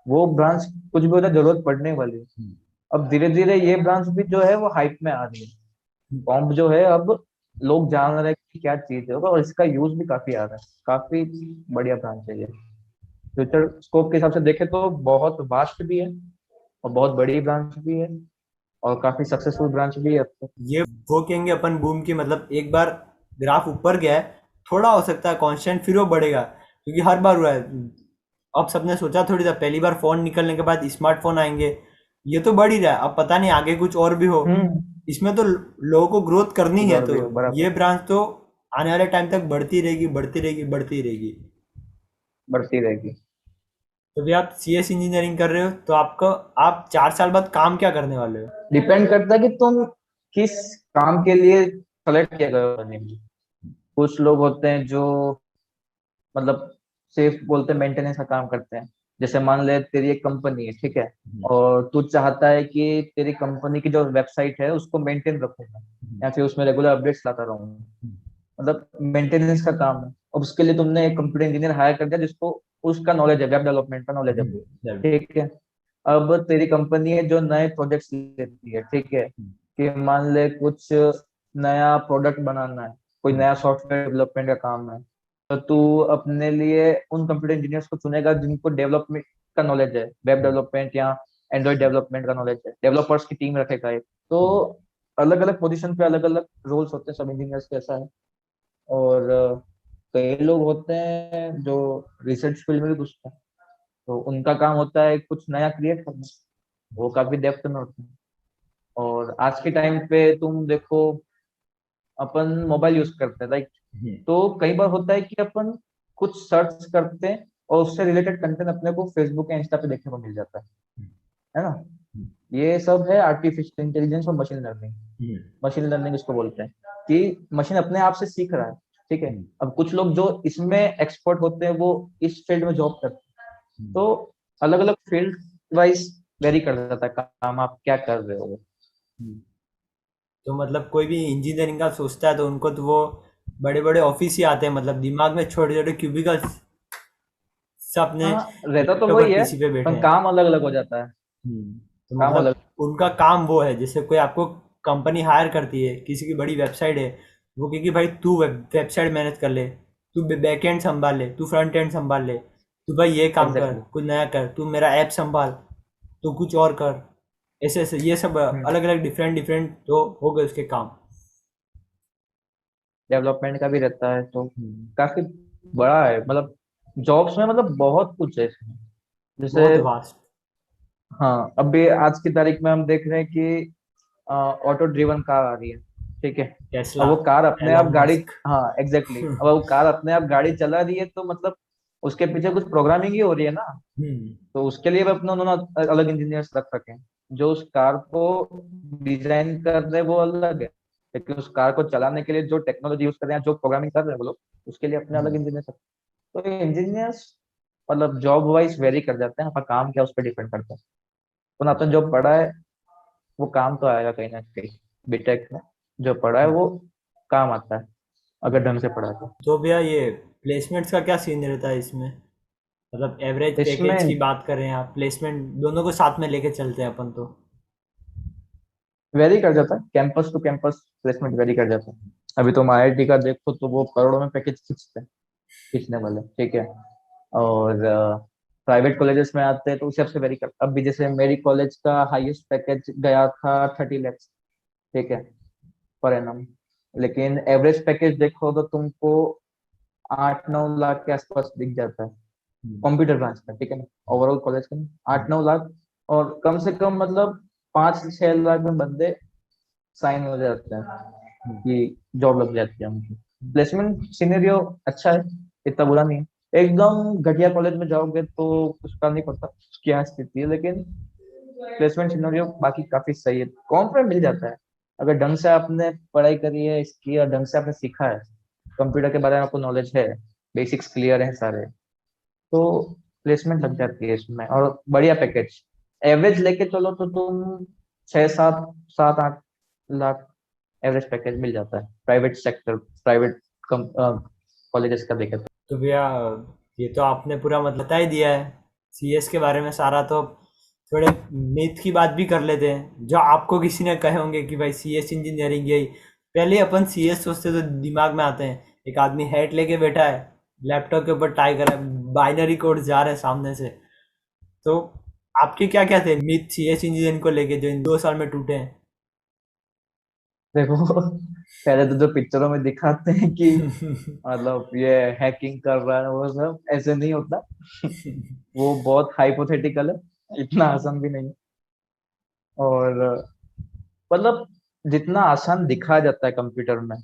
वो ब्रांच कुछ भी होता है जरूरत पड़ने वाली है। अब धीरे धीरे ये ब्रांच भी जो है वो हाइप में आ रही है। कॉम्प जो है अब लोग जान रहे हैं कि क्या चीज है, और इसका यूज भी काफी आ रहा है। काफी बढ़िया ब्रांच है ये। फ्यूचर स्कोप के हिसाब से देखे तो बहुत वास्ट भी है, और बहुत बड़ी ब्रांच भी है, और काफी सक्सेसफुल ब्रांच भी है अब तक। ये वो कहेंगे अपन बूम की, मतलब एक बार ग्राफ ऊपर गया है, थोड़ा हो सकता है कांस्टेंट, फिर वो बढ़ेगा, क्योंकि हर बार हुआ है। अब सबने सोचा थोड़ी था पहली बार फोन निकलने के बाद स्मार्टफोन आएंगे, ये तो बढ़ ही रहा है, अब पता नहीं आगे कुछ और भी हो। हम्म। इसमें तो लोगों को ग्रोथ करनी है, और तो भी हो, बराबर। ये ब्रांच तो आने वाले टाइम तक बढ़ती रहेगी, बढ़ती रहेगी, बढ़ती रहेगी। बढ़ती रहेगी। तो भी आप CS इंजीनियरिंग कर रहे हो, तो आपको आप 4 साल बाद काम क्या करने वाले हो? डिपेंड करता है कि तुम किस काम के लिए सेलेक्ट किया गए हो करने के लिए। कुछ लोग होते हैं जो मतलब सिर्फ बोलते हैं मेंटेनेंस का काम करते हैं। जैसे मान ले तेरी एक कंपनी है, ठीक है, और तू चाहता है कि तेरी कंपनी की जो वेबसाइट है उसको मेंटेन रखूंगा या फिर उसमें रेगुलर अपडेट्स लाता रहूंगा, मतलब मेंटेनेंस का काम है। अब उसके लिए तुमने एक कंप्यूटर इंजीनियर हायर कर दिया जिसको उसका नॉलेज है, वेब डेवलपमेंट का नॉलेज है, ठीक है। अब तेरी कंपनी है जो नए प्रोजेक्ट्स लेती है, ठीक है, कि मान ले कुछ नया प्रोडक्ट बनाना है, कोई नया सॉफ्टवेयर डेवलपमेंट का काम है, तो तू अपने लिए उन कंप्यूटर इंजीनियर्स को चुनेगा जिनको डेवलपमेंट का नॉलेज है, वेब डेवलपमेंट या एंड्रॉइड डेवलपमेंट का नॉलेज है, डेवलपर्स की टीम रखेगा एक। तो अलग अलग पोजीशन पे अलग अलग रोल्स होते हैं सब इंजीनियर्स के, ऐसा है। और कई लोग होते हैं जो रिसर्च फील्ड में भी घुसते हैं, तो उनका काम होता है कुछ नया क्रिएट करना, वो काफी डेप्थ में होते हैं। और आज के टाइम पे तुम देखो, अपन मोबाइल यूज करते हैं, राइट? तो कई बार होता है कि अपन कुछ सर्च करते हैं और उससे रिलेटेड कंटेंट अपने को फेसबुक या इंस्टा पे देखने को मिल जाता है ना? ये सब है आर्टिफिशियल इंटेलिजेंस और मशीन लर्निंग। मशीन लर्निंग इसको बोलते हैं कि मशीन अपने आप से सीख रहा है, ठीक है। अब कुछ लोग जो इसमें एक्सपर्ट होते हैं वो इस फील्ड में जॉब करते हैं, तो अलग अलग फील्ड वाइज वेरी कर जाता है काम आप क्या कर रहे हो। तो मतलब कोई भी इंजीनियरिंग का सोचता है तो उनको तो वो बड़े बड़े ऑफिस ही आते हैं, मतलब दिमाग में छोटे छोटे क्यूबिकल्स सब अपने हाँ, रहता तो लैपटॉप और वही है, पीसी पे बैठे पर हैं। काम अलग अलग हो जाता है। तो काम मतलब अलग। उनका काम वो है, जैसे कोई आपको कंपनी हायर करती है, किसी की बड़ी वेबसाइट है, वो कहेगी भाई तू वेबसाइट मैनेज कर ले, तू बैक एंड संभाल ले, तू फ्रंट एंड संभाल ले, तू भाई ये काम कर, एग्जैक्टली। कुछ नया कर, तू मेरा ऐप संभाल, तू कुछ और कर। ऐसे ऐसे ये सब अलग अलग डिफरेंट डिफरेंट तो हो गए उसके काम। डेवलपमेंट का भी रहता है, तो काफी बड़ा है मतलब जॉब्स में, मतलब बहुत कुछ है इसमें। जैसे बहुत वास्ट। हाँ, अभी आज की तारीख में हम देख रहे हैं कि ऑटो ड्रिवन कार आ रही है, ठीक है। अब टेस्ला, वो कार अपने आप एलन गाड़ी, मस्क। हाँ एग्जैक्टली, अब वो कार अपने आप गाड़ी चला रही है, तो मतलब उसके पीछे कुछ प्रोग्रामिंग ही हो रही है ना। हम्म। तो उसके लिए भी अपने उन्होंने अलग इंजीनियर्स रख रखे हैं। जो उस कार को डिजाइन कर रहे हैं वो अलग है, लेकिन उस कार को चलाने के लिए जो टेक्नोलॉजी यूज कर रहे हैं, जो प्रोग्रामिंग कर रहे हैं वो लोग, उसके लिए अपने अलग इंजीनियर्स। तो ये इंजीनियर्स मतलब जॉब वाइज वेरी कर जाते हैं, आपका काम क्या उस पर डिपेंड करता है। तो आपने जो पढ़ा है वो काम तो आएगा कहीं ना कहीं। बीटेक में जो पढ़ा है वो काम आता है अगर ढंग से पढ़ा है तो। तो भैया ये प्लेसमेंट्स का क्या सीन रहता है इसमें? मतलब एवरेज पैकेज इसमें की बात करें, आप प्लेसमेंट दोनों को साथ में लेके चलते हैं अपन तो। वेरी कर जाता है, campus to campus placement vary कर जाता है। अभी तुम आईआईटी का देखो तो वो करोड़ों में पैकेज खींचते हैं, खींचने वाले, ठीक है। और प्राइवेट कॉलेजेस में आते हैं तो उस हिसाब से वेरी कर। अब भी जैसे मेरी कॉलेज का हाईएस्ट पैकेज गया था 30 lakhs, ठीक है, पर एनम। लेकिन एवरेज पैकेज देखो तो तुमको 8-9 लाख के आसपास दिख जाता है कंप्यूटर ब्रांच का, ठीक है ना, ओवरऑल कॉलेज का 8-9 लाख। और कम से कम मतलब 5-6 लाख में बंदे साइन हो जाते हैं कि जॉब लग जाती है उनकी। प्लेसमेंट सिनेरियो अच्छा है, इतना बुरा नहीं है। एकदम घटिया कॉलेज में जाओगे तो उसका नहीं पता क्या स्थिति है, लेकिन प्लेसमेंट सिनेरियो बाकी काफी सही है, कॉम्प में मिल जाता है। अगर ढंग से आपने पढ़ाई करी है इसकी और ढंग से आपने सीखा है, कंप्यूटर के बारे में आपको नॉलेज है, बेसिक्स क्लियर है सारे, तो प्लेसमेंट लग जाती है इसमें और बढ़िया पैकेज। एवरेज लेके चलो तो तुम 6-7, 7-8 लाख एवरेज पैकेज मिल जाता है प्राइवेट सेक्टर, प्राइवेट कॉलेजेस का देखे तो। तो भैया ये तो आपने पूरा मतलब बता ही दिया है CS के बारे में सारा। तो अब थोड़े मिथ की बात भी कर लेते हैं, जो आपको किसी ने कहे होंगे कि भाई CS इंजीनियरिंग यही। पहले अपन CS सोचते तो दिमाग में आते हैं एक आदमी हैट लेके बैठा है, लैपटॉप के ऊपर टाई कर रहा है, बाइनरी कोड जा रहे हैं सामने से। तो आपके क्या क्या थे मिथ CS इंजीनियरिंग को लेके जो इन 2 साल में टूटे देखो, पहले तो जो पिक्चरों में दिखाते हैं कि हैं? मतलब ये हैकिंग कर रहा है वो सब, ऐसे नहीं होता। वो बहुत हाइपोथेटिकल है, इतना आसान भी नहीं है। और मतलब जितना आसान दिखाया जाता है कंप्यूटर में,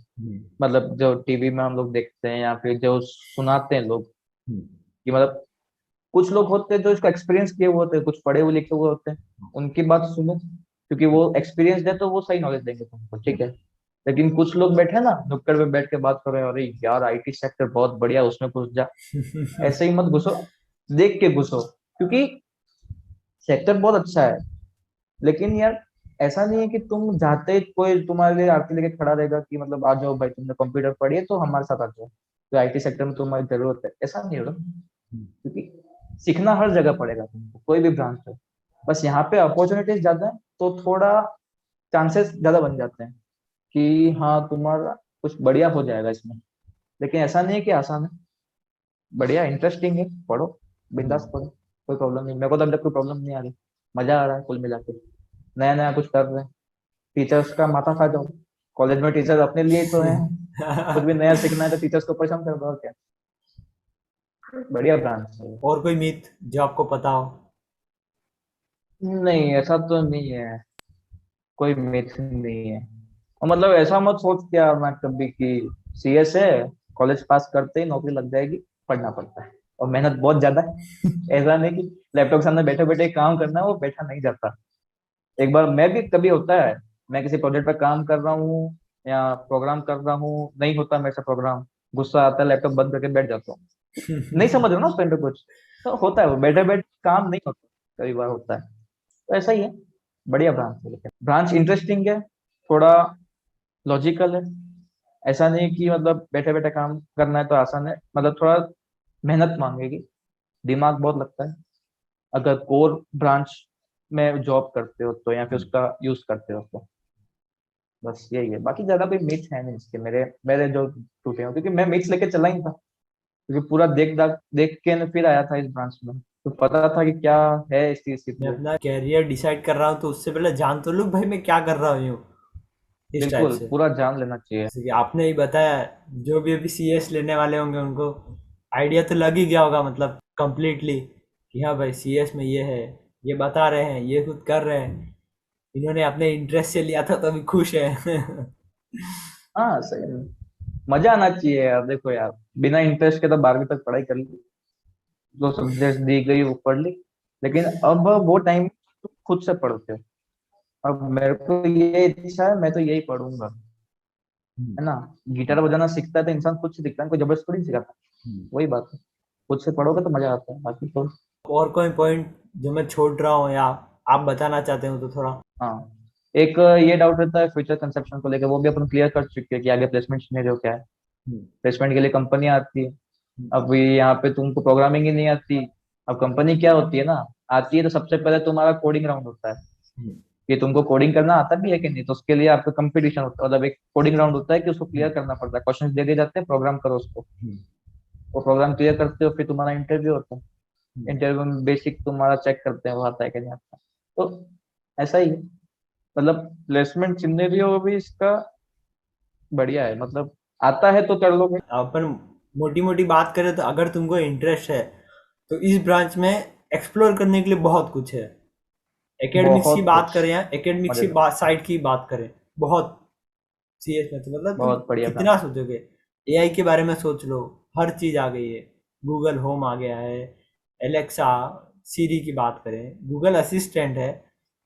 मतलब जो टीवी में हम लोग देखते हैं या फिर जो सुनाते हैं लोग, कि मतलब कुछ लोग होते हैं जो इसका एक्सपीरियंस किए हुए होते हैं, कुछ पढ़े हुए लिखे हुए होते हैं, उनकी बात सुनो, क्योंकि वो एक्सपीरियंस है तो वो सही नॉलेज देंगे तुमको, ठीक है। लेकिन कुछ लोग बैठे ना नुक्कड़ पे बैठ के बात कर रहे हैं, अरे यार आईटी सेक्टर बहुत बढ़िया, उसमें घुस जा, ऐसे ही मत घुसो, देख के घुसो, क्योंकि सेक्टर बहुत अच्छा है। लेकिन यार ऐसा नहीं है कि तुम जाते ही कोई तुम्हारे लिए आरती लेके खड़ा रहेगा कि मतलब आ जाओ भाई, तुमने कंप्यूटर पढ़ी है तो हमारे साथ आ जाओ, तो आईटी सेक्टर में तुम्हारी जरूरत है, ऐसा नहीं होगा। क्योंकि सीखना हर जगह पड़ेगा तुमको, कोई भी ब्रांच हो, बस यहाँ पे अपॉर्चुनिटीज ज्यादा है तो थोड़ा चांसेस ज्यादा बन जाते हैं कि हाँ तुम्हारा कुछ बढ़िया हो जाएगा इसमें। लेकिन ऐसा नहीं है कि आसान है, बढ़िया इंटरेस्टिंग है, पढ़ो, बिंदास पढ़ो, कोई प्रॉब्लम नहीं, मेरे को तो अब तक कोई प्रॉब्लम नहीं आ रही, मजा आ रहा है कुल मिला के, नया नया कुछ कर रहे हैं, टीचर्स का माथा खा जाओ, कॉलेज में टीचर अपने लिए ही तो है, कुछ भी नया सीखना है तो टीचर्स को परेशान कर दो, और क्या, बढ़िया ब्रांच है। और कोई मिथ जो आपको पता हो? नहीं ऐसा तो नहीं है, कोई मिथ नहीं है, और मतलब ऐसा मत सोच क्या मैं कभी कि सीएस है, कॉलेज पास करते ही नौकरी लग जाएगी, पढ़ना पड़ता है और मेहनत बहुत ज्यादा है। ऐसा नहीं कि लैपटॉप के सामने बैठे बैठे काम करना है, वो बैठा नहीं जाता। एक बार मैं भी, कभी होता है मैं किसी प्रोजेक्ट पर काम कर रहा हूँ या प्रोग्राम कर रहा हूँ, नहीं होता मेरे से प्रोग्राम, गुस्सा आता है, लैपटॉप बंद करके बैठ जाता हूँ, नहीं समझ रहा ना उस टाइम पे कुछ, तो होता है वो बैठे बैठे काम नहीं होता, कई बार होता है, तो ऐसा ही है। बढ़िया ब्रांच है, लेकिन ब्रांच इंटरेस्टिंग है, थोड़ा लॉजिकल है, ऐसा नहीं कि मतलब बैठे बैठे काम करना है तो आसान है, मतलब थोड़ा मेहनत मांगेगी, दिमाग बहुत लगता है, अगर कोर ब्रांच में जॉब करते हो तो, या फिर उसका यूज करते हो तो, बस यही है, बाकी ज्यादा कोई मिथ है नहीं इसके, मेरे मेरे जो टूटे हो, क्योंकि मैं मिथ्स लेके चला ही था, क्योंकि पूरा देख के न फिर आया था इस ब्रांच में, तो पता था कि क्या है इस चीज की मैं तो। अपना कैरियर डिसाइड कर रहा हूँ तो उससे पहले जान तो लूँ भाई मैं क्या कर रहा हूँ, इस टाइप बिल्कुल से। पूरा जान लेना चाहिए। जैसे कि आपने ही बताया, जो भी अभी सीएस लेने वाले होंगे उनको आइडिया तो लग ही गया होगा, मतलब कंप्लीटली, कि हाँ भाई सीएस में ये है, ये बता रहे हैं, ये खुद कर रहे हैं, इन्होंने अपने इंटरेस्ट से लिया था तो अभी खुश है। हाँ सही है। मजा आना चाहिए यार, देखो यार, बिना इंटरेस्ट के तो 12वीं तक पढ़ाई कर ली, जो सब्जेक्ट दी गई वो पढ़ ली, लेकिन अब वो टाइम तुम खुद से पढ़ते हो, अब मेरे को ये इच्छा है, मैं तो यही पढ़ूंगा, है ना। गिटार बजाना सीखता है तो इंसान खुद से सीखता है, कोई जबरदस्ती थोड़ी सिखाता है, वही बात है, खुद से पढ़ोगे तो मजा आता है, बाकी तो। और कोई पॉइंट जो मैं छोड़ रहा हूँ या आप बताना चाहते हो तो थोड़ा। हाँ, एक ये डाउट रहता है फ्यूचर कंसेप्शन को लेकर, वो भी अपन क्लियर कर चुके हैं कि आगे प्लेसमेंट सिनेरियो क्या है, प्लेसमेंट के लिए कंपनी आती है, अब ये यहाँ पे तुमको प्रोग्रामिंग ही नहीं आती, अब कंपनी क्या होती है ना, आती है तो सबसे पहले तुम्हारा कोडिंग राउंड होता है, कि तुमको कोडिंग करना आता भी है कि नहीं, तो उसके लिए आपका कंपटीशन होता है, मतलब एक कोडिंग राउंड होता है कि उसको क्लियर करना पड़ता है, क्वेश्चन दे दिए जाते हैं, प्रोग्राम करो उसको, वो प्रोग्राम क्लियर करते हो, फिर तुम्हारा इंटरव्यू होता है, इंटरव्यू में बेसिक तुम्हारा चेक करते हैं वो आता है कि नहीं आता, तो ऐसा ही है, मतलब प्लेसमेंट सिनेरियो भी इसका बढ़िया है, मतलब आता है तो कर लोगे। अपन मोटी मोटी बात करें तो अगर तुमको इंटरेस्ट है तो इस ब्रांच में एक्सप्लोर करने के लिए बहुत कुछ है। एकेडमिक्स की बहुत बात कुछ करें या एकेडमिक्स की मजेदार, बात साइड की बात करें, बहुत सीरियस में तो मतलब तुम बहुत बढ़िया कितना ब्रांच। सोचोगे। एआई के बारे में सोच लो, हर चीज़ आ गई है, गूगल होम आ गया है, एलेक्सा, सीरी की बात करें, गूगल असिस्टेंट है,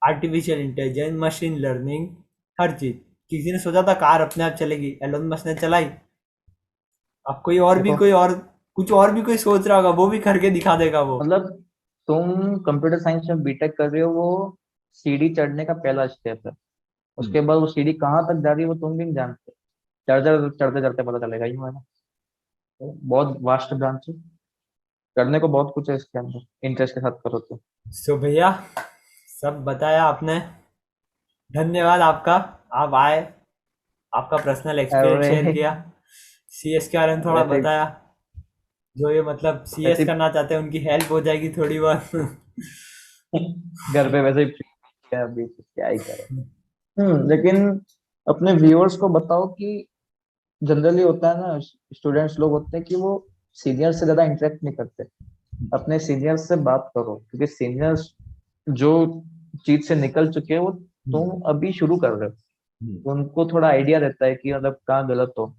आर्टिफिशियल इंटेलिजेंस, मशीन लर्निंग, हर चीज़। किसी ने सोचा था कार अपने आप चलेगी, एलोन मस्क ने चलाई। अब कोई और भी देखो कोई और कुछ और भी कोई सोच रहा होगा, वो भी करके दिखा देगा वो। मतलब तुम कंप्यूटर साइंस में बीटेक कर रहे हो, वो सीढ़ी चढ़ने का पहला स्टेप है, उसके बाद वो सीढ़ी कहाँ तक जा रही है वो तुम भी नहीं जानते, चढ़ते चढ़ते चढ़ते पता चलेगा, ही है ना। तो बहुत वास्ट ब्रांच है, करने को बहुत कुछ है इसके अंदर, इंटरेस्ट के साथ करो तो। सो भैया, सब बताया आपने, धन्यवाद आपका। आप आए, आपका पर्सनल एक्सपीरियंस शेयर अरे किया, सीएस के बारे में थोड़ा वैसे बताया, जो ये मतलब सीएस वैसे करना चाहते हैं उनकी हेल्प हो जाएगी थोड़ी बहुत। घर पे वैसे ही free है अभी, तो क्या ही करें। लेकिन अपने व्यूअर्स को बताओ कि जनरली होता है ना, स्टूडेंट्स लोग होते हैं कि वो सीनियर से ज्यादा इंटरेक्ट नहीं करते, अपने सीनियर्स से बात करो, क्योंकि सीनियर्स जो चीज से निकल चुके हैं वो तुम अभी शुरू कर रहे हो, तो उनको थोड़ा आइडिया रहता है कि मतलब कहाँ गलत हो,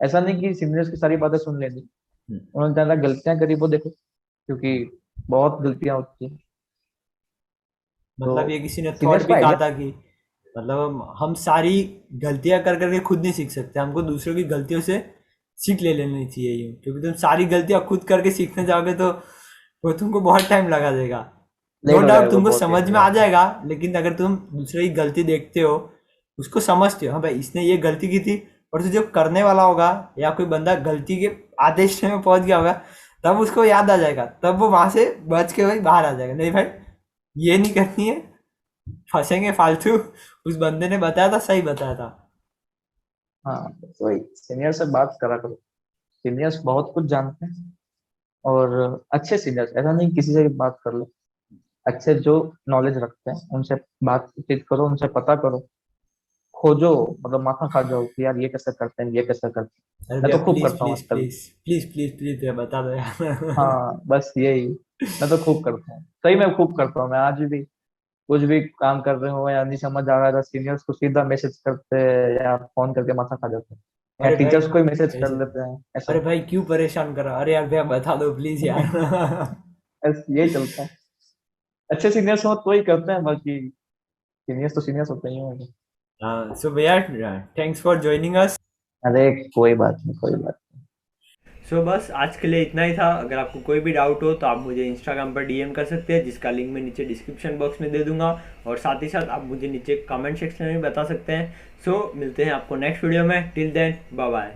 ऐसा नहीं कि सीनियर्स की सारी बातें सुन लेनी, उन्होंने ज्यादा गलतियां करी वो देखो, क्योंकि बहुत गलतियां होती हैं। मतलब तो ये किसी ने थॉट सीनियर्स भी को कहा आइडिया। था कि मतलब हम सारी गलतियां कर करके खुद नहीं सीख सकते, हमको दूसरों की गलतियों से सीख ले लेनी चाहिए यूँ, क्योंकि तुम सारी गलतियां खुद करके सीखने जाओगे तो वो तुमको बहुत टाइम लगा देगा। नो लेट हो डाउट जाएगा, तुमको बहुत लेट समझ हो में आ जाएगा। जाएगा, लेकिन अगर तुम दूसरे की गलती देखते हो, उसको समझते हो, हाँ भाई इसने ये गलती की थी, और तो जब करने वाला होगा या कोई बंदा गलती के आधे स्टेज में पहुंच गया होगा, तब उसको याद आ जाएगा, तब वो वहां से बच के भाई बाहर आ जाएगा, नहीं भाई ये नहीं करनी है, फंसेंगे फालतू। उस बंदे ने बताया था, सही बताया था। हाँ, तो वही सीनियर से बात करा करो। सीनियर्स बहुत कुछ जानते हैं, और अच्छे सीनियर्स, ऐसा नहीं किसी से भी बात कर लो। अच्छे जो नॉलेज रखते हैं उनसे बातचीत करो, उनसे पता करो, खोजो, मतलब माथा खा जाओ कि यार ये कैसे करते हैं, ये कैसे करते हैं। अरे मैं भैया तो खूब प्लीज करता हूँ प्लीज आजकल। प्लीज प्लीज प्लीज प्लीज भैया बता दो यार। हाँ, बस यही। मैं तो खूब करता हूँ, सही में खूब करता हूँ। मैं आज भी कुछ भी काम कर रहे हो या नहीं समझ आ रहा है, सीनियर्स को सीधा मैसेज करते हैं या फोन करके माथा खा जाते हैं, या अरे भाई टीचर्स को ही मैसेज कर ऐसे, लेते हैं अरे ऐसे। भाई क्यों परेशान करा, अरे यार भैया बता दो प्लीज यार। बस यही चलता है। अच्छे सीनियर्स हो तो ही करते हैं, बाकी सीनियर्स तो सीनियर्स होते ही हैं। सो भैया थैंक्स फॉर ज्वाइनिंग अस। अरे कोई बात नहीं, कोई बात सो बस आज के लिए इतना ही था। अगर आपको कोई भी डाउट हो तो आप मुझे इंस्टाग्राम पर डीएम कर सकते हैं, जिसका लिंक मैं नीचे डिस्क्रिप्शन बॉक्स में दे दूंगा, और साथ ही साथ आप मुझे नीचे कमेंट सेक्शन में भी बता सकते हैं। सो मिलते हैं आपको नेक्स्ट वीडियो में। Till then bye bye.